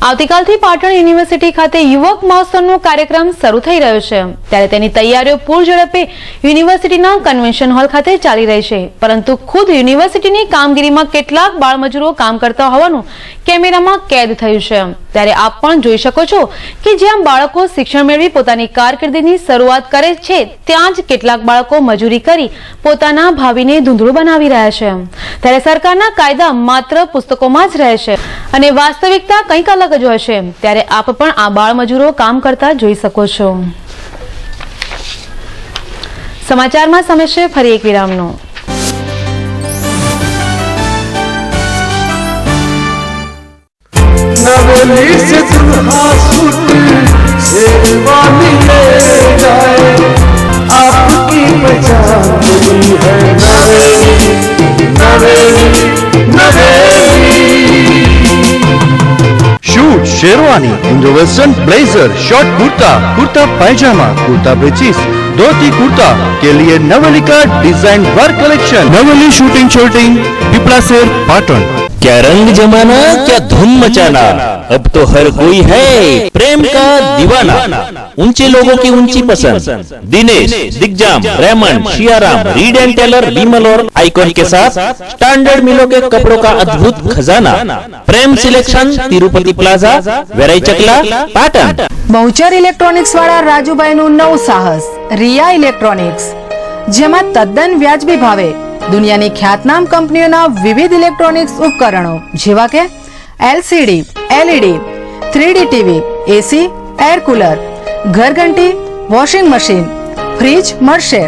આવતીકાલથી પાટણ યુનિવર્સિટી ખાતે યુવક મહોત્સવનો કાર્યક્રમ શરૂ થઈ રહ્યો છે. ત્યારે તેની તૈયારીઓ પૂરઝડપે યુનિવર્સિટીના કન્વેન્શન હોલ ખાતે ચાલી રહી છે, પરંતુ ખુદ યુનિવર્સિટીની કામગીરીમાં કેટલાક બાળમજૂરો કામ કરતા હોવાનું કેમેરામાં કેદ થયું છે। ત્યારે આપ પણ જોઈ શકો છો કે જ્યાં બાળકો શિક્ષણ મેળવી પોતાની કારકિર્દીની શરૂઆત કરે છે ત્યાં જ કેટલાક બાળકો મજૂરી કરી પોતાના ભાવિને ધૂંધળું બનાવી રહ્યા છે। ત્યારે સરકારના કાયદા માત્ર પુસ્તકોમાં જ રહે છે અને વાસ્તવિકતા કંઈક અલગ જ હોય છે। ત્યારે આપ પણ આ બાળ મજૂરો કામ કરતા જોઈ શકો છો। સમાચારમાં સમય છે ફરી એક વિરામનો। नवेली से दुल्हा सूट शेरवानी ले जाए आपकी पहचान है Naveli Naveli Naveli. Suit sherwani Indo western blazer short kurta kurta pajama kurta breeches dhoti kurta के लिए नवलिका design work collection Naveli suiting shirting Piplasher Patan. क्या रंग जमाना क्या धूम मचाना अब तो हर कोई है प्रेम का दीवाना। ऊंचे लोगों की ऊंची पसंद Dinesh Digjam Raymond Siyaram Reid and Taylor Vimal और आइकॉन के साथ स्टैंडर्ड मिलों के कपड़ों का अद्भुत खजाना। प्रेम सिलेक्शन तिरुपति प्लाजा वेराई चकला पाटन। બહુચર ઇલેક્ટ્રોનિક્સ વાળા રાજુભાઈનું નવું સાહસ રિયા ઇલેક્ટ્રોનિક્સ, જેમાં તદ્દન વ્યાજબી ભાવે દુનિયાની ખ્યાતનામ કંપનીઓના વિવિધ ઇલેક્ટ્રોનિક્સ ઉપકરણો જેવા કે LCD, LED, 3D TV, AC, air cooler, ઘરઘંટી, વોશિંગ મશીન, ફ્રીજ મળશે।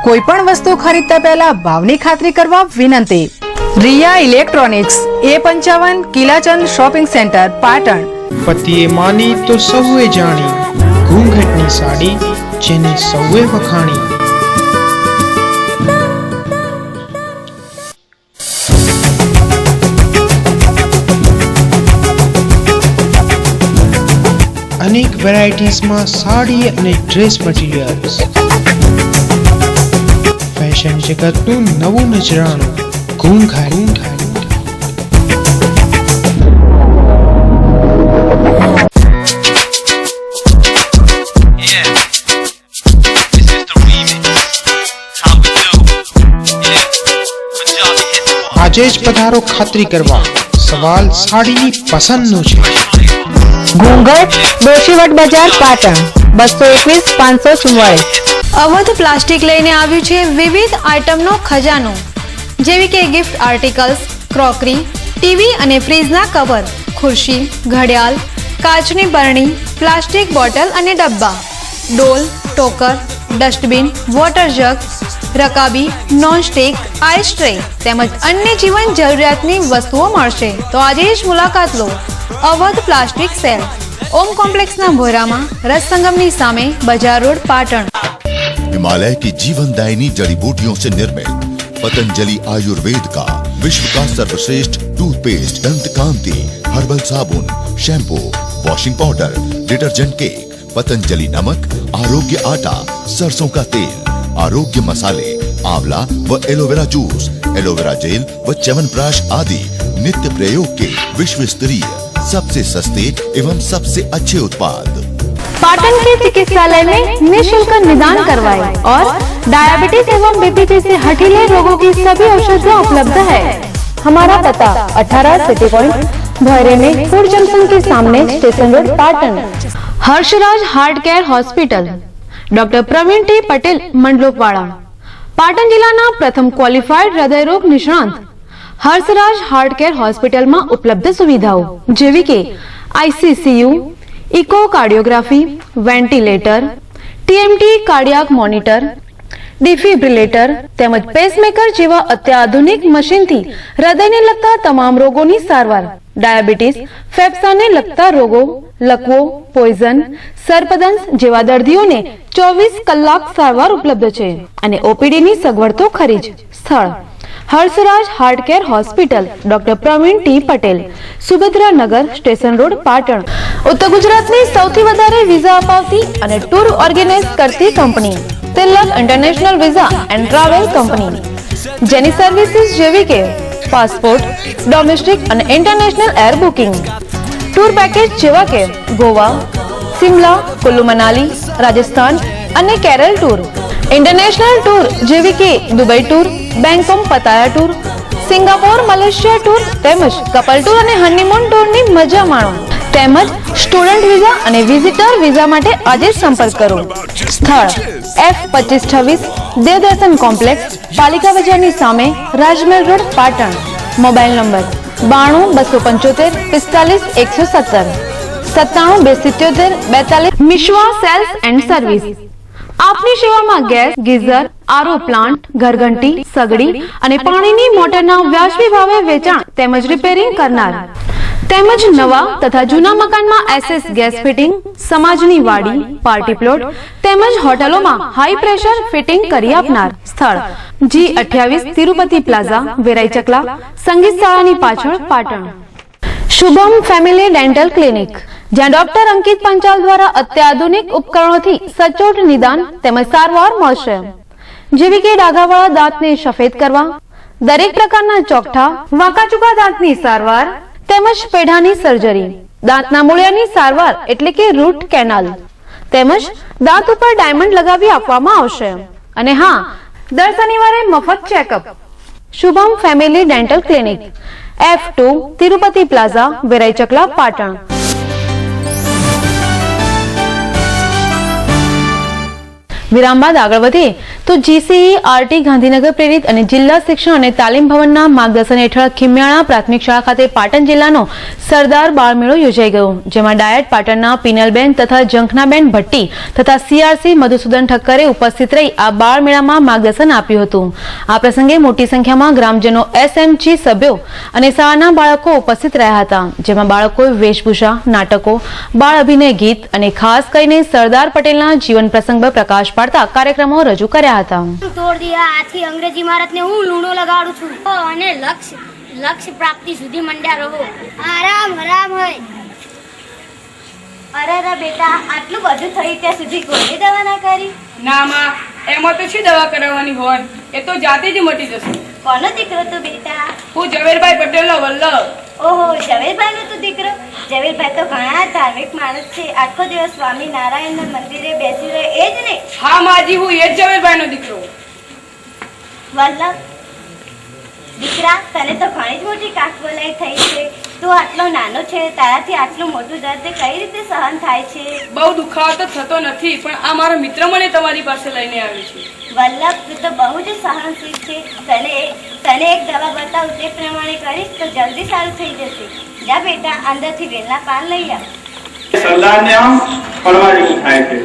કોઈ પણ વસ્તુ ખરીદતા પહેલા ભાવની ખાતરી કરવા વિનંતી। Riya electronics A55 Kilachand shopping centre Patan. પતિએ માની તો સૌએ જાણી ઘૂંઘટની સાડી જેને સૌએ વખાણી। અનેક વેરાયટીઝમાં સાડી અને ડ્રેસ મટીરિયલ્સ, ફેશન જગતનું નવું નજરાણું ઘૂંઘાટ। આજે જ પધારો ખાતરી કરવા, સવાલ સાડીની પસંદનો છે। ઘૂંઘટ દોશીવટ બજાર પાટણ 221 544। અવધ પ્લાસ્ટિક લઈને આવ્યું છે વિવિધ આઇટમનો ખજાનો, જેવી કે ગિફ્ટ આર્ટિકલ્સ, ક્રોકરી, ટીવી અને ફ્રીજના કવર, ખુરશી, ઘડિયાળ, કાચની બરણી, પ્લાસ્ટિક બોટલ અને ડબ્બા, ડોલ, ટોકર, ડસ્ટબિન, વોટર જગ, રકાબી, નોનસ્ટિક, આઈસ ટ્રે તેમજ અન્ય જીવન જરૂરિયાતની વસ્તુઓ મળશે। તો આજે જ મુલાકાત લો અવધ પ્લાસ્ટિક સેલ, ओम कॉम्प्लेक्स ना भोरामा रस संगमनी सामे बाजार रोड पाटण। हिमालय की जीवनदायिनी जड़ी बूटियों से निर्मित पतंजलि आयुर्वेद का विश्व का सर्वश्रेष्ठ टूथपेस्ट, दंत कांति, हर्बल साबुन, shampoo, washing powder, detergent cake, Patanjali नमक, आरोग्य आटा, सरसों का तेल, आरोग्य मसाले, आंवला व एलोवेरा जूस, एलोवेरा जेल व च्यवनप्राश आदि नित्य प्रयोग के विश्व स्तरीय सबसे सस्ते एवं सबसे अच्छे उत्पाद। पाटन के चिकित्सालय में निःशुल्क निदान करवाए और डायबिटीज एवं बीपी जैसे हठीले रोगों की सभी औषधियाँ उपलब्ध है। हमारा पता 18 सिटी पॉइंट भैरे में फूड जंक्शन के सामने station road Patan. Harshraj heart care hospital, doctor Praveen T Patel Mandlopwada, Patan जिला प्रथम क्वॉलिफाइड हृदय रोग निष्णात हर्षराज हार्ट केयर हॉस्पिटल में उपलब्ध सुविधाओं जेवी के ICCU, eco cardiography, ventilator, TMT cardiac monitor, defibrillator તેમજ પેસમેકર જેવા અત્યાધુનિક મશીનથી હૃદયને લગતા તમામ રોગોની સારવાર, ડાયાબિટીસ, ફેફસાને લગતા રોગો, લકવો, પોઈઝન, સર્પદંશ જેવા દર્દીઓને 24 કલાક સારવાર ઉપલબ્ધ છે અને ઓપીડીની સગવડ તો ખરી જ। સ્થળ Harshraj heart care hospital, doctor Praveen T Patel, Subhadra Nagar, station road, Patan. उत्तर गुजरातनी सौथी वधारे वीजा अपावती अने टूर ऑर्गेनाइज करती कंपनी Tilak international visa and travel company, जेनी सर्विसेज जेवी के पासपोर्ट, डोमेस्टिक अने international air booking, tour package जेवा के गोवा, शिमला, कुल्लू मनाली, राजस्थान अने केरल टूर, इंटरनेशनल टूर जेवी के दुबई टूर, बैंकॉक पताया टूर, સિંગાપોર મલેશિયા ટૂર તેમજ કપલ ટૂર અને હનીમૂન ટૂરની મજા માણો તેમજ સ્ટુડન્ટ વિઝા અને વિઝિટર વિઝા માટે આજે જ સંપર્ક કરો. સ્થળ F2526 દેવદર્શન કોમ્પ્લેક્સ, પાલિકા બજારની સામે, Rajmahal road, Patan. Mobile number 92 245 45 117 97 277 42. Mishwa sales and service આપની સેવામાં ગેસ, ગીઝર, આરો પ્લાન્ટ, ઘરઘંટી, સગડી અને પાણીની મોટરના વ્યાજબી ભાવે વેચાણ તેમજ રિપેરિંગ કરનાર તેમજ નવા તથા જૂના મકાનમાં SS ગેસ ફિટિંગ, સમાજની વાડી, પાર્ટી પ્લોટ તેમજ હોટલોમાં હાઈ પ્રેશર ફિટિંગ કરી આપનાર. સ્થળ G28 તિરુપતિ પ્લાઝા, વેરાઈ ચકલા, સંગીત શાળાની પાછળ, Patan. Shubham family dental clinic જ્યાં ડોક્ટર અંકિત પંચાલ દ્વારા અત્યાધુનિક ઉપકરણોથી સચોટ નિદાન તેમજ સારવાર મળશે, જેવી કે ડાઘાવાળા દાંતને સફેદ કરવા, દરેક પ્રકારના ચોકઠા, વાંકાચૂકા દાંતની સારવાર તેમજ પેઢાની સર્જરી, દાંતના મૂળિયાની સારવાર એટલે કે રૂટ કેનાલ તેમજ દાંત ઉપર ડાયમંડ લગાવી આપવામાં આવશે. અને હા, દર શનિવારે મફત checkup. Shubham family dental clinic, F2 Tirupati plaza, Verai Chakla, Patan. વિરામ બાદ આગળ વધીએ તો GCERT ગાંધીનગર પ્રેરિત અને જિલ્લા શિક્ષણ અને તાલીમ ભવનના માર્ગદર્શન હેઠળ ખીમિયાણા પ્રાથમિક શાળા ખાતે પાટણ જિલ્લાનો સરદાર બાળમેળો યોજાઈ ગયો, જેમાં ડાયટ પાટણના પિનલબેન તથા ઝંખનાબેન ભટ્ટી તથા CRC મધુસૂદન ઠક્કરે ઉપસ્થિત રહી આ બાળમેળામાં માર્ગદર્શન આપ્યું હતું. આ પ્રસંગે મોટી સંખ્યામાં ગ્રામજનો, SMG સભ્યો અને શાળાના બાળકો ઉપસ્થિત રહ્યા હતા, જેમાં બાળકોએ વેશભૂષા, નાટકો, બાળ અભિનય, ગીત અને ખાસ કરીને સરદાર પટેલના જીવન પ્રસંગ પર પ્રકાશ પાડતા કાર્યક્રમો રજૂ કર્યા હતા. તોડ દિયા આથી અંગ્રેજી ઇમારતને હું લૂણો લગાડું છું અને લક્ષ્ય પ્રાપ્તિ સુધી મંડ્યા રહો. આરામ હોય. અરે બેટા, આટલું બધું થઈ ત્યાં સુધી કોઈ દવા ના કરી? ના માં, એમાં તો શું દવા કરાવવાની હોય, એ તો જાતે જ મટી જશે. કોનો દીકરો તો બેટા? હું ઝવેરભાઈ પટેલનો વલ્લભ. ઓહો, ઝવેરભાઈનો તો દીકરો? ઝવેરભાઈ તો ઘણા ધાર્મિક માણસ છે, આખો દિવસ સ્વામી નારાયણના મંદિરે બેસી રહે, એ જ ને? હા માજી, હું એ જ ઝવેરભાઈનો દીકરો. વલ્લભ દીકરા, તને તો ઘણી જ મોટી કાકબોલાઈ થઈ છે. તું આટલો નાનો છે, તારાથી આટલું મોટું દર્દ કઈ રીતે સહન થાય છે? બહુ દુખાવો તો થતો નથી, પણ આ મારો મિત્ર મને તમારી પાસે લઈને આવ્યો છે. વલ્લભ, તું તો બહુ જ સહનશીલ છે. તને એક દવા બતાવું, તે પ્રમાણે કરીશ તો જલ્દી સારું થઈ જશે. જા બેટા, અંદરથી વેલના પાન લઈ આવ. સરદારને આમ પડવા જેવું થાય છે,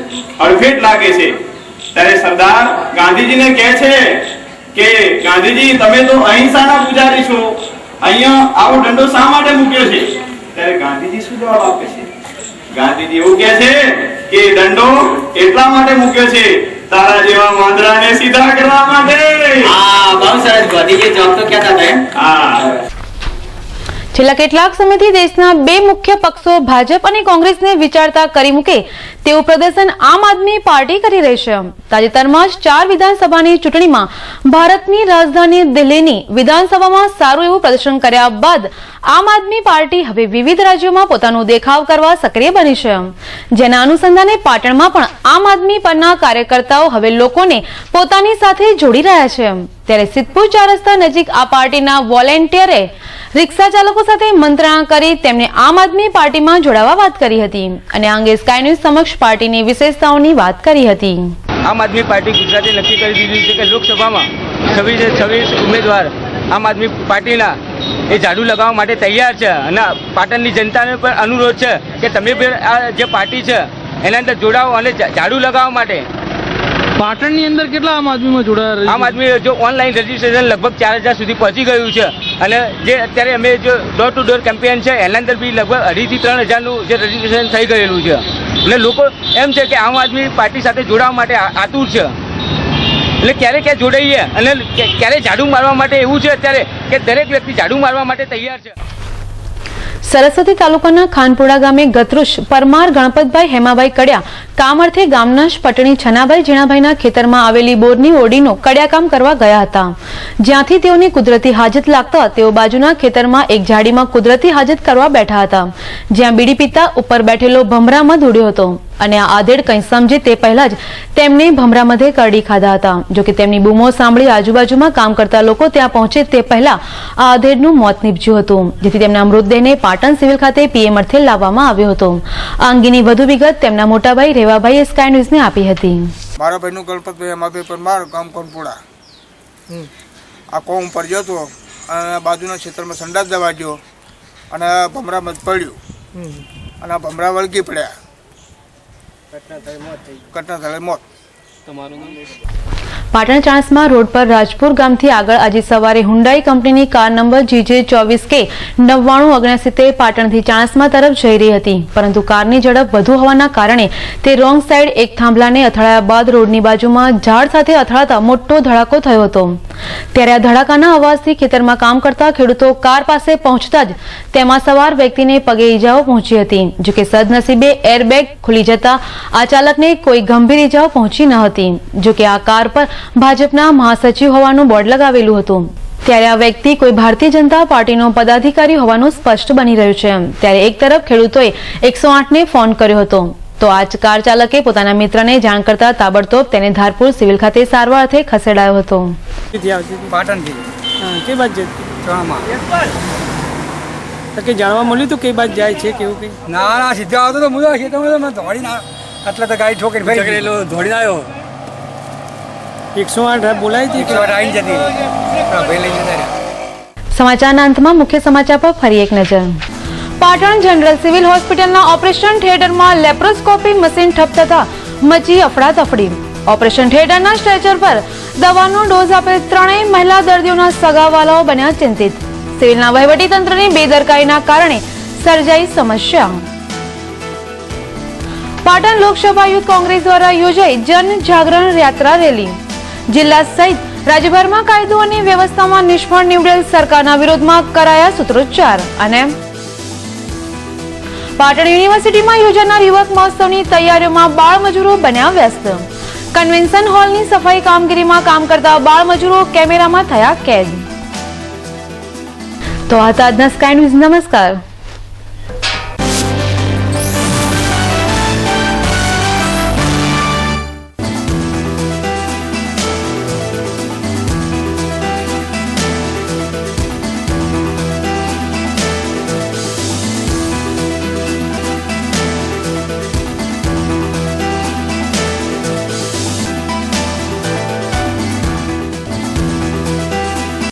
અડફેટ લાગે છે. ત્યારે સરદાર ગાંધીજીને કહે છે કે ગાંધીજી, તમે તો અહિંસાના પૂજારી છો, અહીંયા આવો દંડો શા માટે મૂક્યો છે? ત્યારે ગાંધીજી શું જવાબ આપે છે? ગાંધીજી એવું કહે છે કે દંડો એટલા માટે મૂક્યો છે, તારા જેવા વાંદરાને સીધા કરવા માટે. હા, બહુ સરસ. ગાંધીજી જવાબ તો કહેતા હતા. હા. છેલ્લા કેટલાક સમયથી દેશના બે મુખ્ય પક્ષો ભાજપ અને કોંગ્રેસને વિચારતા કરી મૂકે તેવું પ્રદર્શન આમ આદમી પાર્ટી કરી રહી છે. તાજેતરમાં જ 4 વિધાનસભાની ચૂંટણીમાં ભારતની રાજધાની દિલ્હીની વિધાનસભામાં સારું એવું પ્રદર્શન કર્યા બાદ આમ આદમી પાર્ટી હવે વિવિધ રાજ્યોમાં પોતાનો દેખાવ કરવા સક્રિય બની છે, જેના અનુસંધાને પાટણમાં પણ આમ આદમી પરના કાર્યકર્તાઓ હવે લોકોને પોતાની સાથે જોડી રહ્યા છે. ત્યારે સિદ્ધપુર 4 રસ્તા નજીક આ પાર્ટીના વોલેન્ટિયરે રિક્ષા ચાલકો સાથે મંત્રણા કરી તેમને આમ આદમી પાર્ટીમાં જોડાવા વાત કરી હતી અને આ અંગે સ્કાય ન્યૂઝ સમક્ષ પાર્ટીની વિશેષતાઓની વાત કરી હતી. આમ આદમી પાર્ટી ગુજરાતે નક્કી કરી દીધું છે કે લોકસભામાં 26 ઉમેદવાર આમ આદમી પાર્ટીના એ ઝાડુ લગાવવા માટે તૈયાર છે અને પાટણની જનતાને પણ અનુરોધ છે કે તમે પણ આ જે પાર્ટી છે એના અંદર જોડાઓ અને ઝાડુ લગાવવા માટે. પાટણની અંદર કેટલા આમ આદમીમાં જોડાયા? આમ આદમી જો ઓનલાઈન રજીસ્ટ્રેશન લગભગ 4000 સુધી પહોંચી ગયું છે અને જે અત્યારે અમે જો ડોર ટુ ડોર કેમ્પેન છે એના અંદર બી લગભગ 2,500 થી 3,000નું જે રજીસ્ટ્રેશન થઈ ગયેલું છે અને લોકો એમ છે કે આમ આદમી પાર્ટી સાથે જોડાવા માટે આતુર છે. એટલે ક્યારે જોડાઈએ અને ક્યારે ઝાડુ મારવા માટે એવું છે અત્યારે કે દરેક વ્યક્તિ ઝાડુ મારવા માટે તૈયાર છે. સરસ્વતી તાલુકાના ખાનપુરા ગામે ગતરોજ પરમાર ગણપતભાઈ હેમાભાઈ કડિયા કામ અર્થે ગામના જ પટણી છનાભાઈ જીણાભાઈના ખેતરમાં આવેલી બોરની ઓડીનો કડિયાકામ કરવા ગયા હતા, જ્યાંથી તેઓની કુદરતી હાજત લાગતા તેઓ બાજુના ખેતરમાં એક ઝાડીમાં કુદરતી હાજત કરવા બેઠા હતા, જ્યાં બીડી પીતા ઉપર બેઠેલો ભમરામાં દોડ્યો હતો. અને આ આધેડ કંઈ સમજે તે પહેલા જ તેમણે ભમરાमध्ये કરડી ખાધા હતા. જો કે તેમની બૂમો સાંભળી આજુબાજુમાં કામ કરતા લોકો ત્યાં પહોંચે તે પહેલા આ આધેડનું મોત નીપજ્યું હતું, જેથી તેમના મૃતદેહને પાટણ સિવિલ ખાતે પીએમ અર્થે લાવવામાં આવ્યો હતો. આ અંગેની વધુ વિગત તેમના મોટાભાઈ રેવાભાઈએ સ્કાય ન્યૂઝને આપી હતી. મારા ભાઈનું ગણપતભાઈ અમાભાઈ પરમાર ગામ કોનપુરા આ કોમ પર જતો અને બાજુના ક્ષેત્રમાં સંડાસ દવા ગયો અને ભમરામાં પડ્યું અને ભમરા વળગી પડ્યા. ઘટના સ્થળે મોત. પાટણ ચાણસ્મા રોડ પર રાજપુર ગામથી આગળ આજે સવારે હુન્ડાઈ કંપનીની કાર નંબર GJ24K 9979 પાટણથી ચાણસ્મા તરફ જઈ રહી હતી, પરંતુ કારની ઝડપ વધુ હોવાના કારણે તે રોંગ સાઈડ એક થાંભલાને અથડાયા બાદ રોડની બાજુમાં ઝાડ સાથે અથડાતા મોટો ધડાકો થયો હતો. ત્યારે આ ધડાકાના અવાજથી ખેતરમાં કામ કરતા ખેડૂતો કાર પાસે પહોંચતા જ તેમાં સવાર વ્યક્તિને પગે ઈજાઓ પહોંચી હતી. જો કે સદનસીબે એરબેગ ખુલી જતા આ ચાલકને કોઈ ગંભીર ઈજાઓ પહોંચી ન હતી. જો કે આ કાર પર ભાજપના મહાસચિવ હોવાનું બોર્ડ લગાવેલું હતું. ત્યારે આ વ્યક્તિ કોઈ ભારતીય જનતા પાર્ટીનો પદાધિકારી હોવાનું સ્પષ્ટ બની રહ્યું છે. ત્યારે એક તરફ ખેડૂતોએ 108ને ફોન કર્યો હતો, તો આ કાર ચાલકે પોતાના મિત્રને જાણ કરતા તાબડતોબ તેને ધારપુર સિવિલ ખાતે સારવાર અર્થે ખસેડાયો હતો. પાટણથી કઈ બાજુ કે જાણવા મળ્યું તો કઈ બાજુ જાય છે કેવું કઈ? ના સીધા આવતો તો હું ખેતરમાં દોડીને આટલા તો ગાડી ઠોકરી ફરી દોડીને આવ્યો. 108 બોલાય છે 108 આવી જતી. સમાચારના અંતમાં મુખ્ય સમાચાર પર ફરી એક નજર. પાટણ જનરલ સિવિલ હોસ્પિટલના ઓપરેશન થિયેટરમાં લેપ્રોસ્કોપી મશીન ઠપ થતા મચી અફડાતફડી. ઓપરેશન થિયેટરના સ્ટ્રેચર પર દવાનો ડોઝ આપેલ ત્રણેય મહિલા દર્દીઓના સગાવાલાઓ બન્યા ચિંતિત. સિવિલના વહીવટીતંત્રની બેદરકારીના કારણે સર્જાઈ સમસ્યા. પાટણ લોકસભા યુથ કોંગ્રેસ દ્વારા યોજાઈ જન જાગરણ યાત્રા રેલી. જિલ્લા સહિત રાજ્યભરમાં કાયદો અને વ્યવસ્થામાં નિષ્ફળ નીવડેલ સરકારના વિરોધમાં કરાયા સૂત્રોચ્ચાર. અને પાટણ યુનિવર્સિટીમાં યોજાનાર યુવક મહોત્સવની તૈયારીઓમાં બાળમજૂરો બન્યા વ્યસ્ત. કન્વેન્શન હોલની સફાઈ કામગીરીમાં કામ કરતા બાળમજૂરો કેમેરામાં થયા કેદ. તો આ હતા આજના સ્કાય ન્યૂઝ. નમસ્કાર.